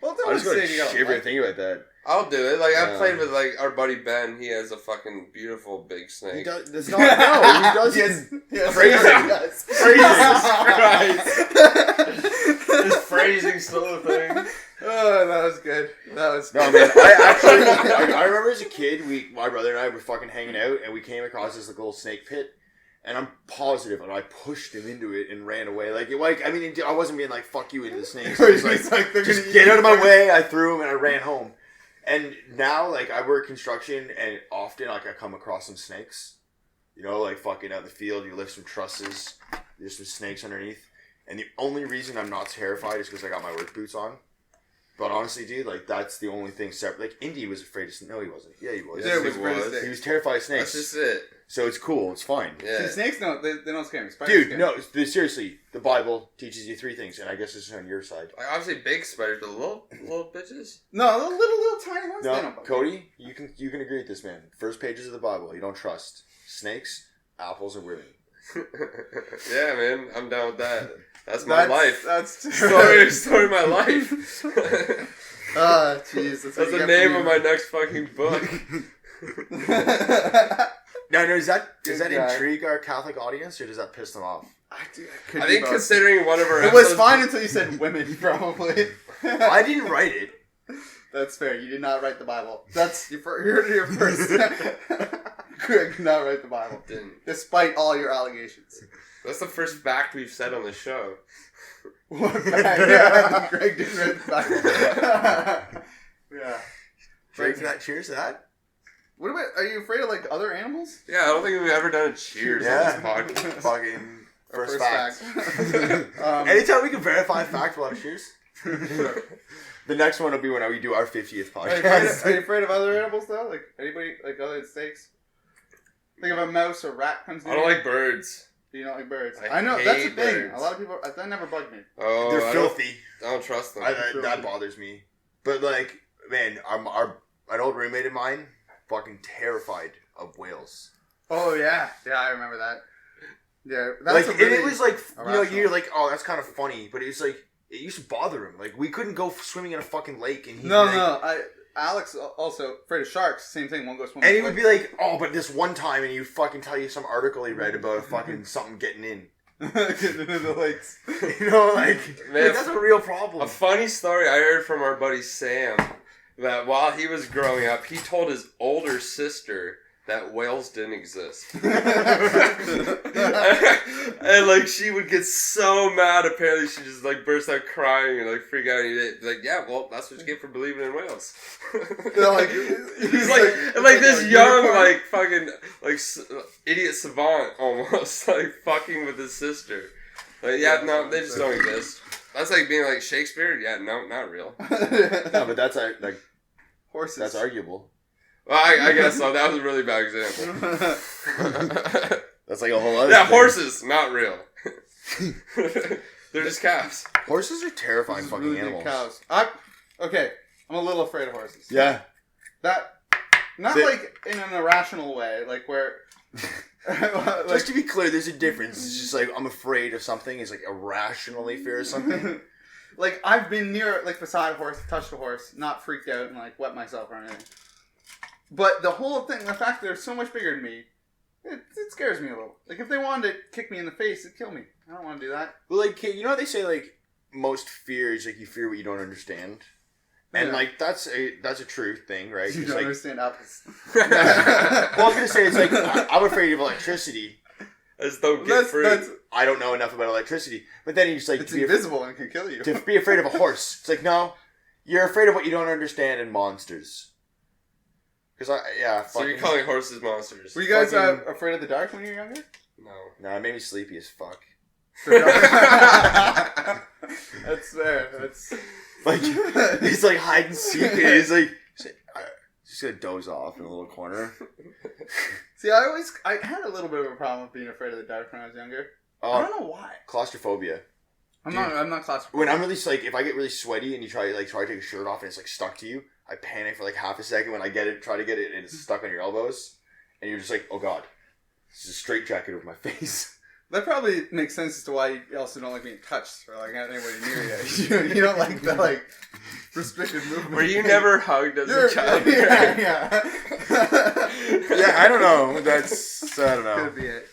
Well, don't I just got say to you don't shiver like thinking about that. I'll do it. Like, I Yeah. played with, like, our buddy Ben. He has a fucking beautiful big He snake. does. That's not. No, he does. Yes, Phrasing. Just phrasing slow thing. Oh, that was good. That was No, good. man. I remember as a kid, my brother and I were fucking hanging out, and we came across this little snake pit, and I'm positive, and I pushed him into it and ran away. I wasn't being like "fuck you" into the snakes. I was like, they're just gonna get eat out of you my way. I threw him and I ran home. And now, like, I work construction, and often, like, I come across some snakes. You know, like, fucking out in the field, you lift some trusses, there's some snakes underneath. And the only reason I'm not terrified is because I got my work boots on. But honestly, dude, like, that's the only thing separate. Like, Indy was afraid of snakes. No, he wasn't. Yeah, he was. Yeah, he was afraid of was. snakes. He was terrified of snakes. That's just it. So it's cool. It's fine. Yeah. See, snakes don't. They don't scare me. Spiders Dude, scare no, me. seriously, the Bible teaches you 3 things, and I guess this is on your side. Like, obviously big spiders, but little bitches. No, the little tiny ones. They No, don't bug me. Cody, you can agree with this, man. First pages of the Bible, you don't trust snakes, apples, and women. Yeah, man, I'm down with that. That's my life. That's Story of my life. Ah, jeez. That's That's the name of my next fucking book. No, does that Good guy. intrigue our Catholic audience, or does that piss them off? I think considering one of our it was episodes- fine until you said women, probably. I didn't write it. That's fair. You did not write the Bible. That's your first. Greg did not write the Bible, Didn't. despite all your allegations. That's the first fact we've said on the show. What fact? Yeah, Greg didn't write the Bible. Yeah. Cheers to that. What about? Are you afraid of like other animals? Yeah, I don't think we've ever done a cheers on this podcast. Fucking Or first fact. Um, Anytime we can verify a fact, we'll have cheers. The next one will be when we do our 50th Are you, podcast. are you afraid of other animals though? Like anybody? Like other than snakes? Think of a mouse or rat comes. I don't like birds. You don't like birds. I I know that's the hate thing. birds. A lot of people that never bugged me. Oh, They're filthy. I don't trust them. That bothers me. But like, man, an old roommate of mine, fucking terrified of whales. Oh yeah, I remember that. Yeah, Like, that's and it was like, irrational. you're like, oh, that's kind of funny, but it was like, it used to bother him. Like, we couldn't go swimming in a fucking lake, and Alex also afraid of sharks. Same thing. Won't go swimming. and he would be like, oh, but this one time, and he would fucking tell you some article he read about a fucking something getting in. getting into the lakes. You know, like Man, that's a real problem. A funny story I heard from our buddy Sam, that while he was growing up, he told his older sister that whales didn't exist. And like she would get so mad, apparently she just like burst out crying and like freak out, and he'd be like, yeah, well, that's what you get for believing in whales. They're like, He's like this young like fucking like idiot savant almost, like fucking with his sister. Like, yeah, no, they just don't exist. That's like being like Shakespeare. Yeah, no, not real. No, but that's like horses. that's arguable. Well, I guess so. That was a really bad example. That's like a whole other. Yeah, thing. horses, not real. They're just calves. Horses are terrifying This is fucking really big animals. cows. I'm a little afraid of horses. Yeah. That not They- like in an irrational way, like where. like, Just to be clear, there's a difference. It's just like I'm afraid of something. It's like irrationally fear of something. like I've been near, like beside a horse, touched a horse, not freaked out and like wet myself or anything. But the whole thing, the fact that they're so much bigger than me, it scares me a little. Like if they wanted to kick me in the face, it'd kill me. I don't want to do that. Well, like you know how they say like most fear is like you fear what you don't understand, and Yeah. like that's a true thing, right? You 'Cause, don't like, understand apples. well, I was gonna say it's like I'm afraid of electricity. I just don't get free. I don't know enough about electricity, but then you just like It's to be invisible and can kill you. to be afraid of a horse. It's like no, you're afraid of what you don't understand and monsters. Because So you're calling horses monsters? Were you guys fucking- afraid of the dark when you were younger? No. Nah, it made me sleepy as fuck. That's fair. That's Like he's like hide and seek. And he's like Just gonna doze off in a little corner. See, I had a little bit of a problem with being afraid of the dark when I was younger. I don't know why. Claustrophobia. I'm not claustrophobic. When I'm really like, if I get really sweaty and you try to take a shirt off and it's like stuck to you, I panic for like half a second when I try to get it and it's stuck on your elbows, and you're just like, oh god, this is a straitjacket over my face. That probably makes sense as to why you also don't like being touched or like anybody near you. You don't like the like restricted movement. Were you never hugged as a child? Yeah. Yeah, I don't know. I don't know. Could be it.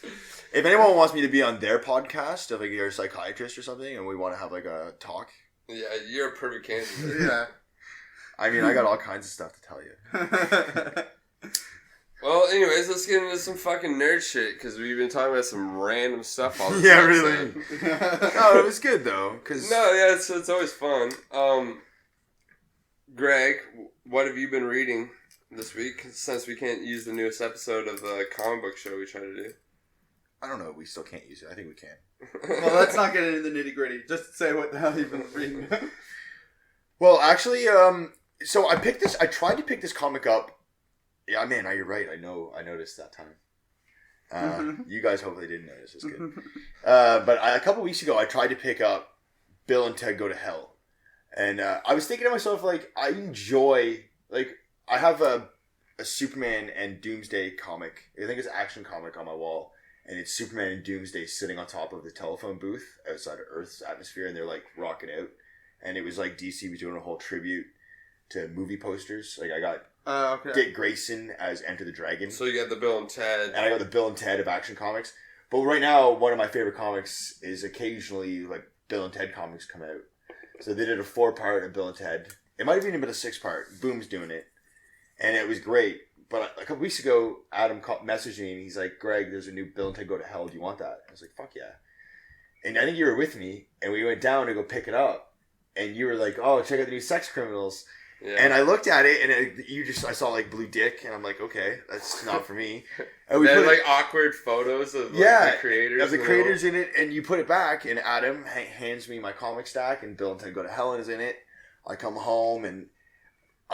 If anyone wants me to be on their podcast, if like you're a psychiatrist or something, and we want to have like a talk, Yeah, you're a perfect candidate. Yeah. I mean, I got all kinds of stuff to tell you. Well, anyways, let's get into some fucking nerd shit, because we've been talking about some random stuff all this Yeah, episode. really. No, it was good though, cause No, yeah, it's always fun. Greg, what have you been reading this week, since we can't use the newest episode of the comic book show we try to do? I don't know. We still can't use it. I think we can. Well, let's not get into the nitty gritty. Just say what the hell you've been reading. Well, actually, so I picked this. I tried to pick this comic up. Yeah, man, you're right. I noticed that time. You guys hopefully didn't notice. It's good. But a couple weeks ago, I tried to pick up Bill and Ted Go to Hell, and I was thinking to myself, like, I enjoy, like, I have a Superman and Doomsday comic. I think it's an Action comic on my wall. And it's Superman and Doomsday sitting on top of the telephone booth outside of Earth's atmosphere, and they're like rocking out. And it was like DC was doing a whole tribute to movie posters. Like I got Dick Grayson as Enter the Dragon. So you got the Bill and Ted. And I got the Bill and Ted of Action Comics. But right now, one of my favorite comics is occasionally like Bill and Ted comics come out. So they did a 4-part of Bill and Ted. It might have even been a 6-part. Boom's doing it. And it was great. But a couple weeks ago, Adam messaged me and he's like, Greg, there's a new Bill and Ted Go to Hell. Do you want that? I was like, fuck yeah. And I think you were with me, and we went down to go pick it up. And you were like, oh, check out the new Sex Criminals. Yeah. And I looked at it, and I saw like blue dick, and I'm like, okay, that's not for me. And we put like awkward photos of like, the creators. Of the creators in it, and you put it back, and Adam hands me my comic stack, and Bill and Ted Go to Hell is in it. I come home, and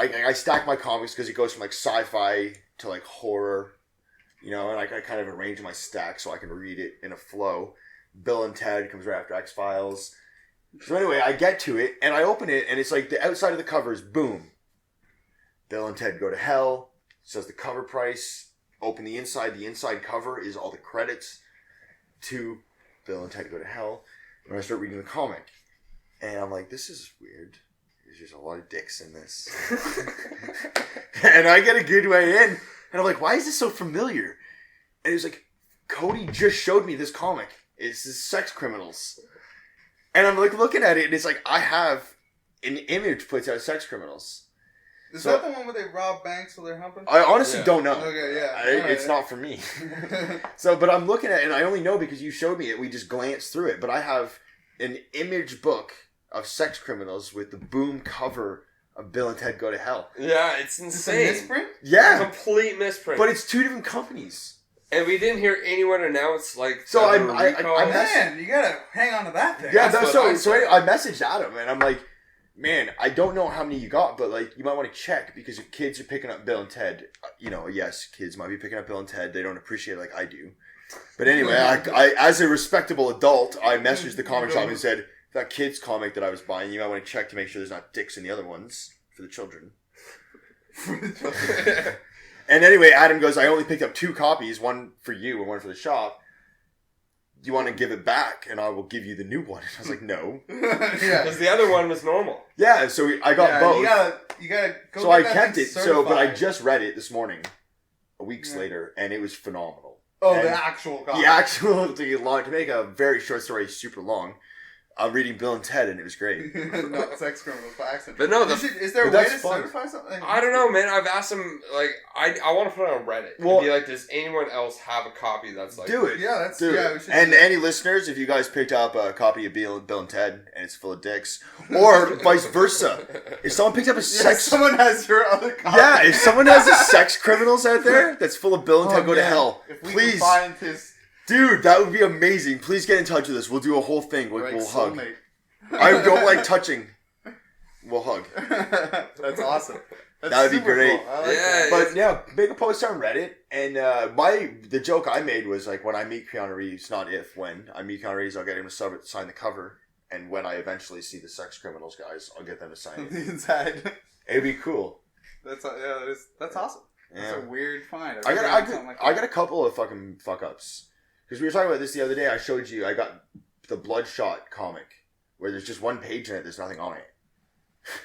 I stack my comics because it goes from like sci-fi to like horror, you know, and I kind of arrange my stack so I can read it in a flow. Bill and Ted comes right after X-Files. So anyway, I get to it and I open it and it's like the outside of the cover is boom. Bill and Ted Go to Hell. It says the cover price. Open the inside. The inside cover is all the credits to Bill and Ted Go to Hell. And I start reading the comic. And I'm like, this is weird. There's just a lot of dicks in this. And I get a good way in. And I'm like, why is this so familiar? And it's like, Cody just showed me this comic. It's the Sex Criminals. And I'm like looking at it and it's like, I have an image puts out Sex Criminals. Is that the one where they rob banks while they're humping? I honestly don't know. Okay, yeah. It's not for me. But I'm looking at it and I only know because you showed me it. We just glanced through it. But I have an image book of Sex Criminals with the boom cover of Bill and Ted Go to Hell. Yeah, it's insane. It's a misprint? Yeah. Complete misprint. But it's two different companies. And we didn't hear anyone announce, like, so I man, you gotta hang on to that thing. Yeah, so anyway, I messaged Adam and I'm like, man, I don't know how many you got, but like, you might want to check because if kids are picking up Bill and Ted, you know, yes, kids might be picking up Bill and Ted. They don't appreciate it like I do. But anyway, I as a respectable adult, I messaged the comic shop and said, that kid's comic that I was buying, you might want to check to make sure there's not dicks in the other ones for the children. And anyway, Adam goes, I only picked up 2 copies, one for you and one for the shop. Do you want to give it back and I will give you the new one? And I was like, no. Yeah, because the other one was normal. Yeah, so I got both. You gotta go. So I kept it. But I just read it this morning, weeks later, and it was phenomenal. Oh, and the actual comic. To make a very short story super long, I'm reading Bill and Ted, and it was great. Not Sex Criminals by accident. But no, is there a way to certify something? I don't know, man. I've asked him, like, I want to put it on Reddit. Well, be like, does anyone else have a copy that's like... Do it. Yeah, do it. And any listeners, if you guys picked up a copy of Bill and Ted, and it's full of dicks, or vice versa, if someone picked up a sex... someone has your other copy. Yeah, if someone has a Sex Criminals out there that's full of Bill and Ted Go to Hell, if we please... can find his... Dude, that would be amazing. Please get in touch with us. We'll do a whole thing. We'll hug. Soulmate. I don't like touching. We'll hug. That's awesome. That's That would be super great. Cool. I like Yeah, that. But yeah, make a post on Reddit, and the joke I made was like, when I meet Keanu Reeves, not if, when I meet Keanu Reeves, I'll get him to sign the cover, and when I eventually see the Sex Criminals guys, I'll get them to sign it. The inside. It'd be cool. That's awesome. Yeah. That's a weird find. I Something like got that. a couple of fucking fuck ups because we were talking about this the other day. I showed you. I got the Bloodshot comic where there's just one page in it. There's nothing on it.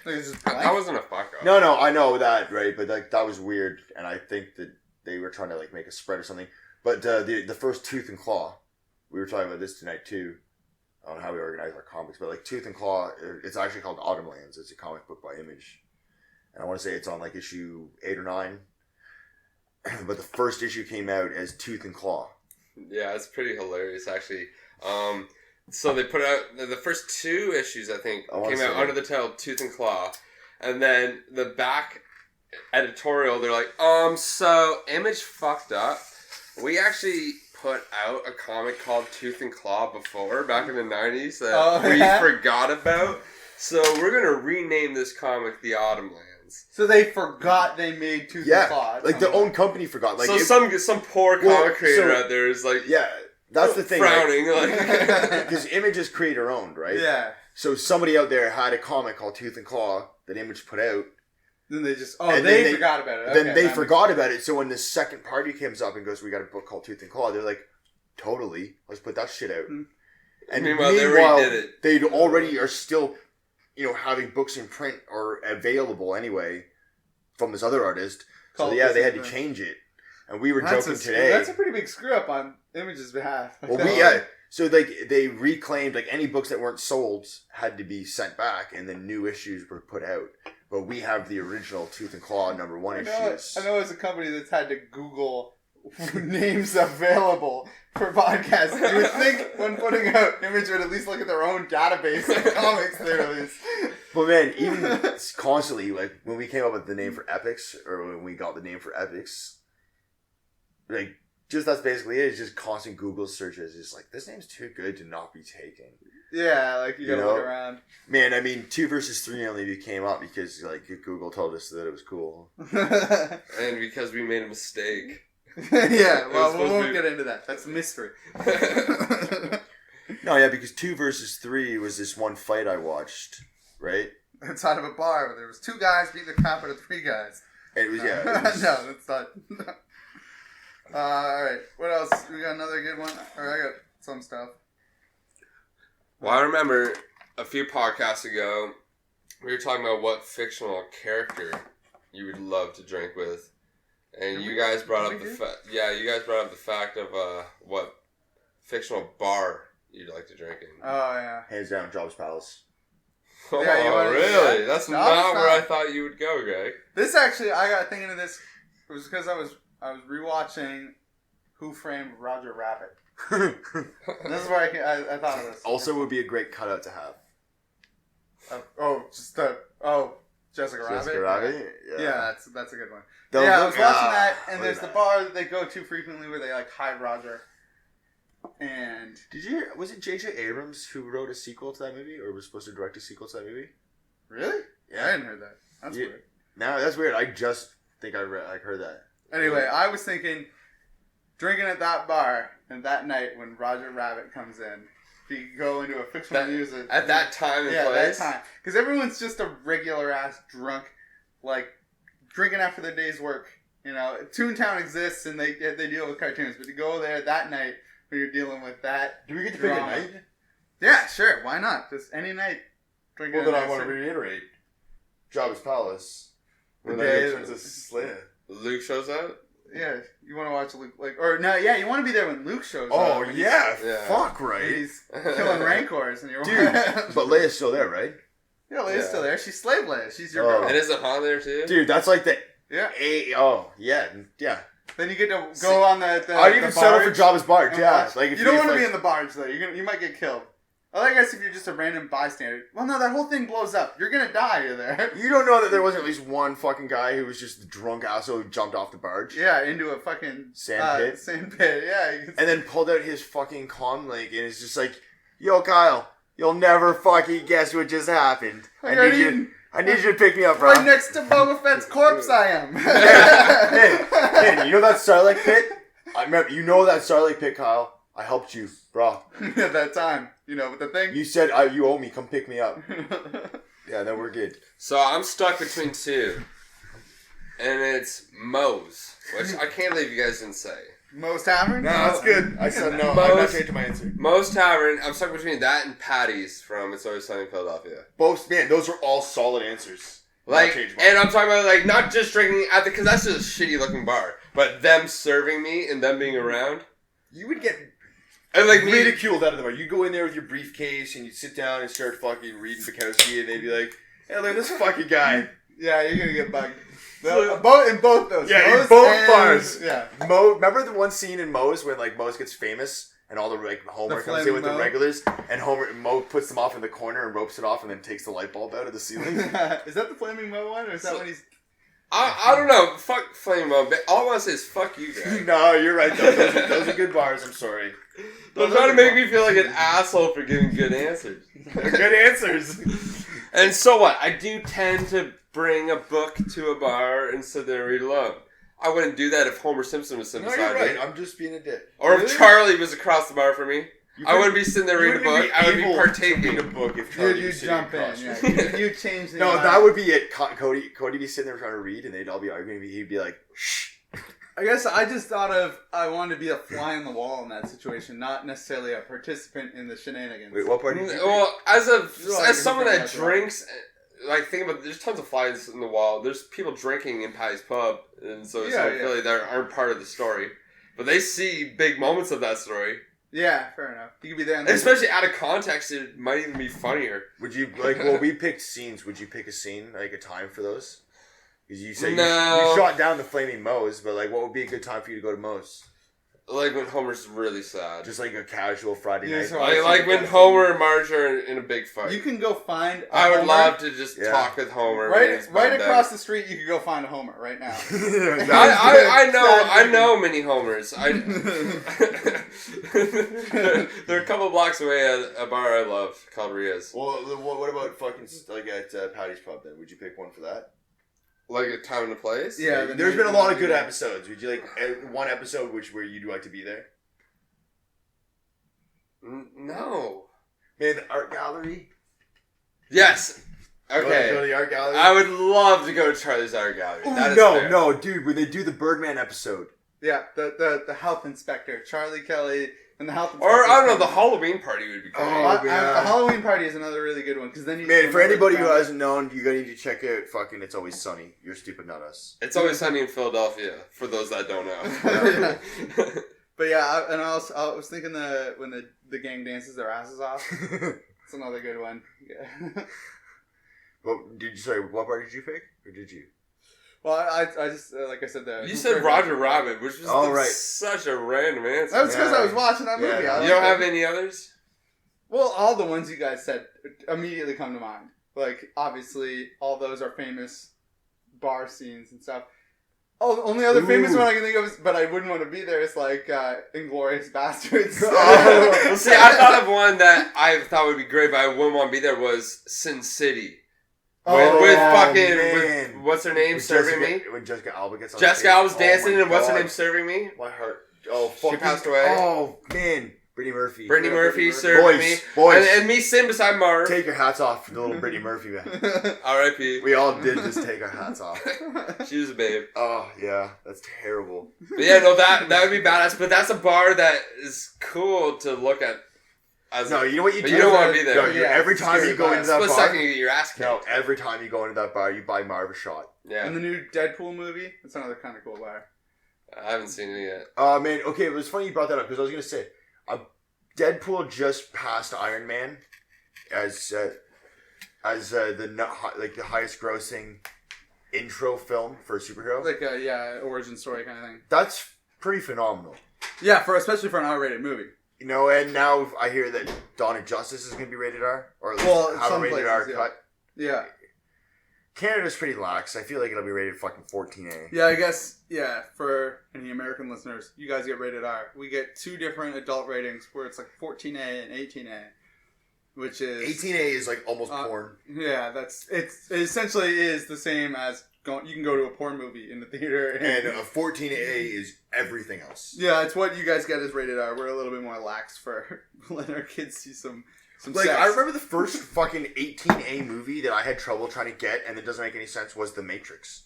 It's just blank. That wasn't a fuck up. No, I know that, right? But like that was weird, and I think that they were trying to like make a spread or something. But the first Tooth and Claw, we were talking about this tonight too, on how we organize our comics. But like Tooth and Claw, it's actually called Autumnlands. It's a comic book by Image, and I want to say it's on like issue 8 or 9. But the first issue came out as Tooth and Claw. Yeah, it's pretty hilarious actually. So they put out the first 2 issues, I think, came out under the title Tooth and Claw, and then the back editorial, they're like, so Image fucked up. We actually put out a comic called Tooth and Claw before, back in the 90s, that we forgot about. So we're gonna rename this comic The Autumnlands. So they forgot they made Tooth and Claw. Like their own company forgot. Like so some poor comic creator out there is like, yeah, that's the thing. Frowning, because Image is creator owned, right? Yeah. So somebody out there had a comic called Tooth and Claw that Image put out. Then they just they forgot about it. Then they forgot about it. So when the second party comes up and goes, "We got a book called Tooth and Claw," they're like, "Totally, let's put that shit out." Mm. And meanwhile, they already did it. They already are still, having books in print or available anyway from this other artist. So Called they had to change it. And we were joking today. That's a pretty big screw up on Image's behalf. Well, so they reclaimed like any books that weren't sold had to be sent back, and then new issues were put out. But we have the original Tooth and Claw #1 issues. I know it's a company that's had to Google names available for podcasts. You would think when putting out Image would at least look at their own database of comics they release. But man, even constantly, like when we came up with the name for Epics, or when we got the name for Epics, like just that's basically it. It's just constant Google searches. It's like, this name's too good to not be taken. Yeah, like you gotta look around. Man, I mean, 2 versus 3 only came up because like Google told us that it was cool. And because we made a mistake. Yeah, well, we won't get into that. That's a mystery. No, yeah, because 2 versus 3 was this one fight I watched, right? Inside of a bar where there was 2 guys beating the crap out of 3 guys. It was, yeah. No, that's not. Alright, what else? We got another good one? Or I got some stuff. Well, I remember a few podcasts ago, we were talking about what fictional character you would love to drink with, and you guys brought up the fact of what fictional bar you'd like to drink in. Oh yeah, Hands down, Jobs Palace. Oh, Yeah, you wanna do really? that? That's No, not it's where I not. thought you would go, Greg. this actually I got thinking of this. It was because I was rewatching Who Framed Roger Rabbit. This is where I thought of this. Also, would be a great cutout to have. Jessica Rabbit. Jessica Rabbit? Yeah, that's a good one. Don't I look- was watching that, look and at there's the that. bar that they go to frequently where they like hide Roger. And Did you hear? Was it J.J. Abrams who wrote a sequel to that movie, or was supposed to direct a sequel to that movie? really? Yeah. I hadn't heard that. That's Yeah. weird. No, that's weird. I just think I heard that. Anyway, I was thinking, drinking at that bar, and that night when Roger Rabbit comes in, if you go into a fictional music At that time and place? that time, because everyone's just a regular ass drunk, like drinking after their day's work. Toontown exists and they deal with cartoons, but to go there that night when you're dealing with that, Do we get to pick a drama. night? Yeah, sure, why not? Just any night. Drinking Well, then at I want to night. reiterate. Jobs Palace. The When day- that Princess Leia. Luke shows up? Yeah, you want to watch Luke, you want to be there when Luke shows up. Oh, when yeah. Yeah. Fuck, When right? he's killing rancors and you're Dude, but Leia's still there, right? Yeah, Leia's still there. She's slave Leia. She's your Oh. girl. And isn't Han there too? Dude, that's like the... Yeah. yeah. Then you get to go on the I'd even settle for barge. Jabba's barge, and yeah. watch. Like if you don't want to like, be in the barge though. You might get killed. I guess if you're just a random bystander. Well, no, that whole thing blows up. You're gonna die. You're there. You don't know that there wasn't at least one fucking guy who was just the drunk asshole who jumped off the barge? Yeah, into a fucking Sand pit? Sand pit. Yeah. And then pulled out his fucking comm link and it's just like, yo, Kyle, you'll never fucking guess what just happened. I got eaten. I need you to pick me up, bro. Right next to Boba Fett's corpse, I am. Hey, you know that Starlight Pit? I remember. You know that Starlight Pit, Kyle. I helped you, bro. At that time, with the thing. You said you owe me. Come pick me up. Yeah, then we're good. So I'm stuck between two. And it's Moe's, which I can't believe you guys didn't say. Moe's Tavern? No, that's good. I said no. I'm not changing my answer. Moe's Tavern. I'm stuck between that and Patty's from It's Always Sunny in Philadelphia. Both, man, those are all solid answers. Like, and I'm talking about like not just drinking at the, because that's just a shitty looking bar, but them serving me and them being around. You would get and like ridiculed out of the bar. You go in there with your briefcase and you sit down and start fucking reading Bukowski, and they'd be like, "Hey, look at this fucking guy." Yeah, you're gonna get bugged. In both those. Yeah, Moe's in both bars. Yeah. Remember the one scene in Moe's when like Moe's gets famous and all the Homer comes in with the regulars and Moe puts them off in the corner and ropes it off and then takes the light bulb out of the ceiling. Is that the Flaming Moe one, or is that when he's? I don't know. Fuck Flame Moe. All I want to say is fuck you guys. No, you're right though. Those are good bars. I'm sorry. They're trying to make me feel like an asshole for giving good answers. Good answers. And so what? I do tend to bring a book to a bar and sit there and read alone. I wouldn't do that if Homer Simpson was sitting beside you're right. me. I'm just being a dick. Or if Charlie was across the bar from me. I wouldn't be sitting there reading a book. I would be partaking. A book if Charlie was sitting jump in. across Yeah. from me. You change the. No, that would be it. Cody be sitting there trying to read, and they'd all be arguing. He'd be like, "Shh." I guess I just thought I wanted to be a fly on the wall in that situation, not necessarily a participant in the shenanigans. Wait, what part did you pick? Well, as someone that drinks, like think about, there's tons of flies in the wall. There's people drinking in Patty's Pub, and so Philly that aren't part of the story, but they see big moments of that story. Yeah, fair enough. You could be there, and especially out of context, it might even be funnier. Would you like? Well, we picked scenes. Would you pick a scene, like a time for those? Because you say no. you shot down the Flaming Moe's, but like, what would be a good time for you to go to Moe's? Like when Homer's really sad. Just like a casual Friday night. So like when Homer and Marge are in a big fight. You can go find I would love to just talk with Homer. Right across the street, you could go find a Homer right now. I know many Homers. They're a couple blocks away at a bar I love called Ria's. Well, what about fucking like at Patty's Pub then? Would you pick one for that? Like a time and a place? Yeah. There's been a lot of good episodes. Would you like one episode where you'd like to be there? No. Man, the art gallery? Yes. Okay. Go to the art gallery? I would love to go to Charlie's art gallery. Ooh, that is no, dude, when they do the Birdman episode. Yeah, the health inspector, Charlie Kelly, and the health inspector. Or, I don't know, the Halloween party would be great. The Halloween party is another really good one. Cause then for anybody who hasn't known, you gotta need to check out fucking It's Always Sunny. You're stupid, not us. It's Always Sunny in Philadelphia, for those that don't know. But yeah, and I was thinking when the gang dances their asses off. It's another good one. Yeah. Well, what part did you pick? Or did you? Well, I just, like I said, you said Roger Rabbit, which was such a random answer. That was because I was watching that movie. You don't have any others? Well, all the ones you guys said immediately come to mind. Like, obviously, all those are famous bar scenes and stuff. Oh, the only other famous one I can think of, but I wouldn't want to be there, is like Inglourious Bastards. Well, see, I thought of one that I thought would be great, but I wouldn't want to be there, was Sin City. With what's her name serving me? When Jessica Alba gets on Jessica Alba's dancing, and what's her name serving me? My heart. Oh, fuck. She passed away. Oh, man. Brittany Murphy. Brittany Murphy serving me. Boys. And me sitting beside Marv. Take your hats off for the little Brittany Murphy, man. R.I.P. We all did just take our hats off. She was a babe. Oh, yeah. That's terrible. But yeah, no, that would be badass. But that's a bar that is cool to look at. You know what you do? You don't want to be there. No, every time you go into that bar. Split second, you get your ass kicked. No, every time you go into that bar, you buy Marv a shot. Yeah. And the new Deadpool movie, that's another kind of cool bar. I haven't seen it yet. Oh, man. Okay, it was funny you brought that up, because I was going to say, Deadpool just passed Iron Man as the highest grossing intro film for a superhero. Like a origin story kind of thing. That's pretty phenomenal. Yeah, especially for an R-rated movie. You know, and now I hear that Dawn of Justice is going to be rated R, or at least have a rated R cut. Yeah. Canada's pretty lax. I feel like it'll be rated fucking 14A. Yeah, I guess, for any American listeners, you guys get rated R. We get two different adult ratings where it's like 14A and 18A. which is 18A is like almost porn. Yeah, it essentially is the same as you can go to a porn movie in the theater, And a 14A is everything else. Yeah, it's what you guys get as rated R. We're a little bit more lax for letting our kids see some Like, sex. I remember the first fucking 18A movie that I had trouble trying to get, and it doesn't make any sense, was The Matrix.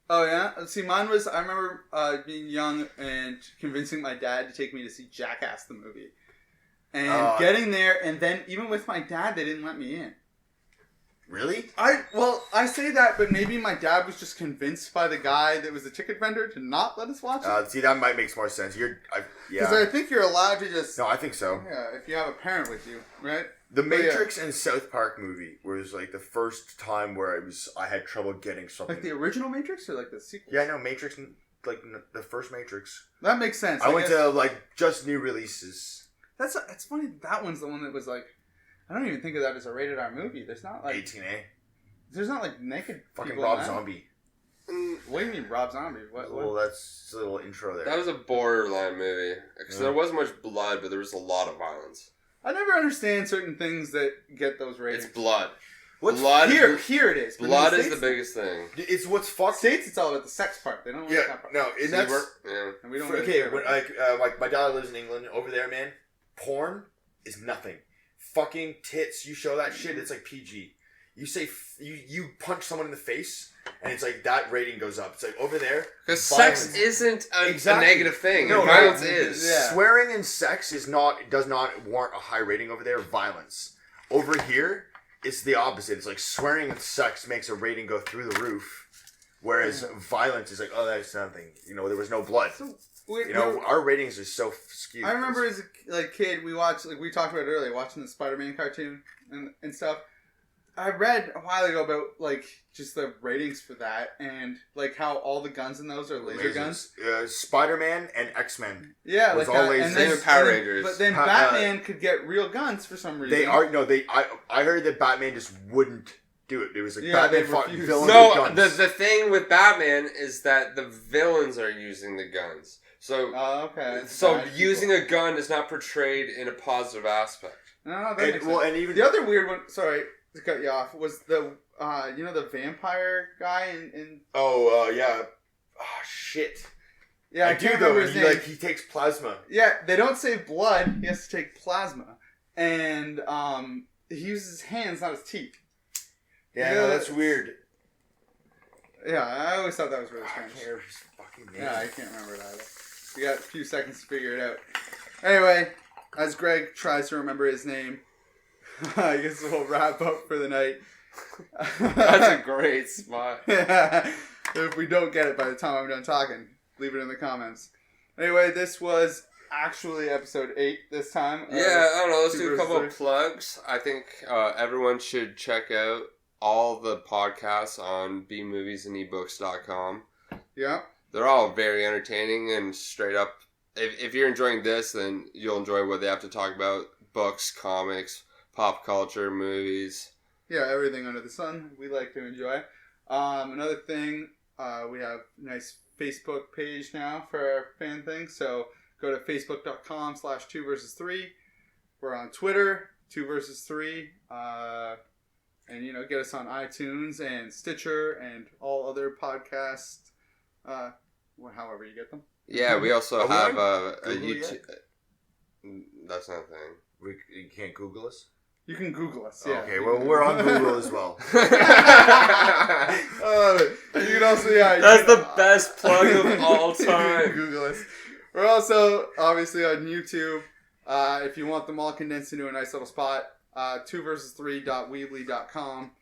Oh, yeah? See, mine was, I remember being young and convincing my dad to take me to see Jackass the movie. And getting there, and then even with my dad, they didn't let me in. Really? I say that, but maybe my dad was just convinced by the guy that was the ticket vendor to not let us watch it. See, that might make more sense. Because I think you're allowed to just... No, I think so. Yeah, if you have a parent with you, right? The Matrix and South Park movie was like the first time where I had trouble getting something. Like the original Matrix or like the sequel? Yeah, no, Matrix, like the first Matrix. That makes sense. I went to like just new releases. It's funny that one's the one that was like, I don't even think of that as a rated R movie. There's not like 18A. There's not like naked Fucking people Rob in that. Zombie. What do you mean Rob Zombie? What? Well, that's a little intro there. That was a borderline movie because there wasn't much blood, but there was a lot of violence. I never understand certain things that get those ratings. It's blood. Blood here it is. But blood in is the biggest thing. It's what's fucked. States, it's all about the sex part. They don't like that part. No, and that's And we don't really okay. care When, about that. like my dad lives in England. Over there, man, porn is nothing. Fucking tits. You show that shit, it's like PG. You say you punch someone in the face, and it's like that rating goes up. It's like over there because sex isn't a negative thing. No, violence is. Yeah. Swearing in sex does not warrant a high rating over there. Violence over here, it's the opposite. It's like swearing in sex makes a rating go through the roof, whereas violence is like, oh, that's nothing. You know, there was no blood. Our ratings are so skewed. I remember as a kid, we watched, like we talked about it earlier, watching the Spider-Man cartoon and stuff. I read a while ago about like just the ratings for that and like how all the guns in those are laser guns. Spider-Man and X-Men. Yeah, was like all that. laser. And then Power Rangers. But then Batman could get real guns for some reason. I heard that Batman just wouldn't do it. It was like Batman fought refused. villains No, with guns. the thing with Batman is that the villains are using the guns. So, okay. So using a gun is not portrayed in a positive aspect. No, that makes sense. And even the other weird one. Sorry to cut you off. Was the the vampire guy in yeah. Oh shit. Yeah, I can't remember his name. He takes plasma. Yeah, they don't say blood. He has to take plasma, and he uses his hands, not his teeth. Yeah, no, that's weird. Yeah, I always thought that was really I strange. can't remember his fucking name. Yeah, I can't remember it either. We got a few seconds to figure it out. Anyway, as Greg tries to remember his name, I guess we'll wrap up for the night. That's a great spot. If we don't get it by the time I'm done talking, leave it in the comments. Anyway, this was actually episode 8 this time. Yeah, I don't know. Let's 2 do a versus couple 3. of plugs. I think everyone should check out all the podcasts on bmoviesandebooks.com. Yeah. They're all very entertaining and straight up. If you're enjoying this, then you'll enjoy what they have to talk about. Books, comics, pop culture, movies. Yeah, everything under the sun we like to enjoy. Another thing, we have a nice Facebook page now for our fan thing. So go to facebook.com/2versus3. We're on Twitter, 2versus3. And, get us on iTunes and Stitcher and all other podcasts. However you get them. Yeah, we also have a Google YouTube. That's not a thing. You can't Google us? You can Google us, yeah. Okay, well, we're on Google as well. You can also, That's the best plug of all You time. can Google us. We're also, obviously, on YouTube. If you want them all condensed into a nice little spot, 2versus3.weebly.com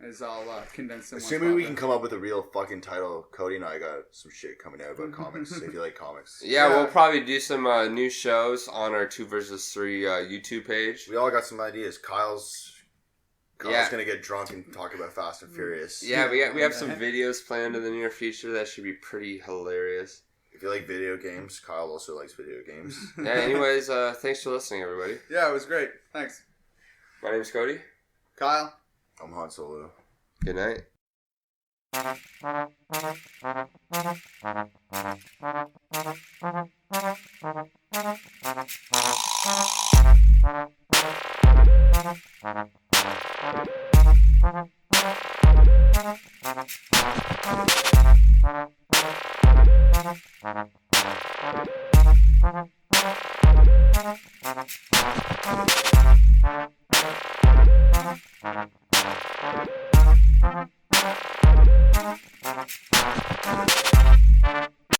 is all condensed in one Assuming spot we there. can come up with a real fucking title, Cody and I got some shit coming out about comics, if you like comics. Yeah, Yeah. we'll probably do some new shows on our 2 versus 3 YouTube page. We all got some ideas. Kyle's Yeah. gonna get drunk and talk about Fast and Furious. Yeah, we have some videos planned in the near future that should be pretty hilarious. If you like video games, Kyle also likes video games. Yeah, anyways, thanks for listening, everybody. Yeah, it was great. Thanks. My name's Cody. Kyle? I'm Han Solo. Good night.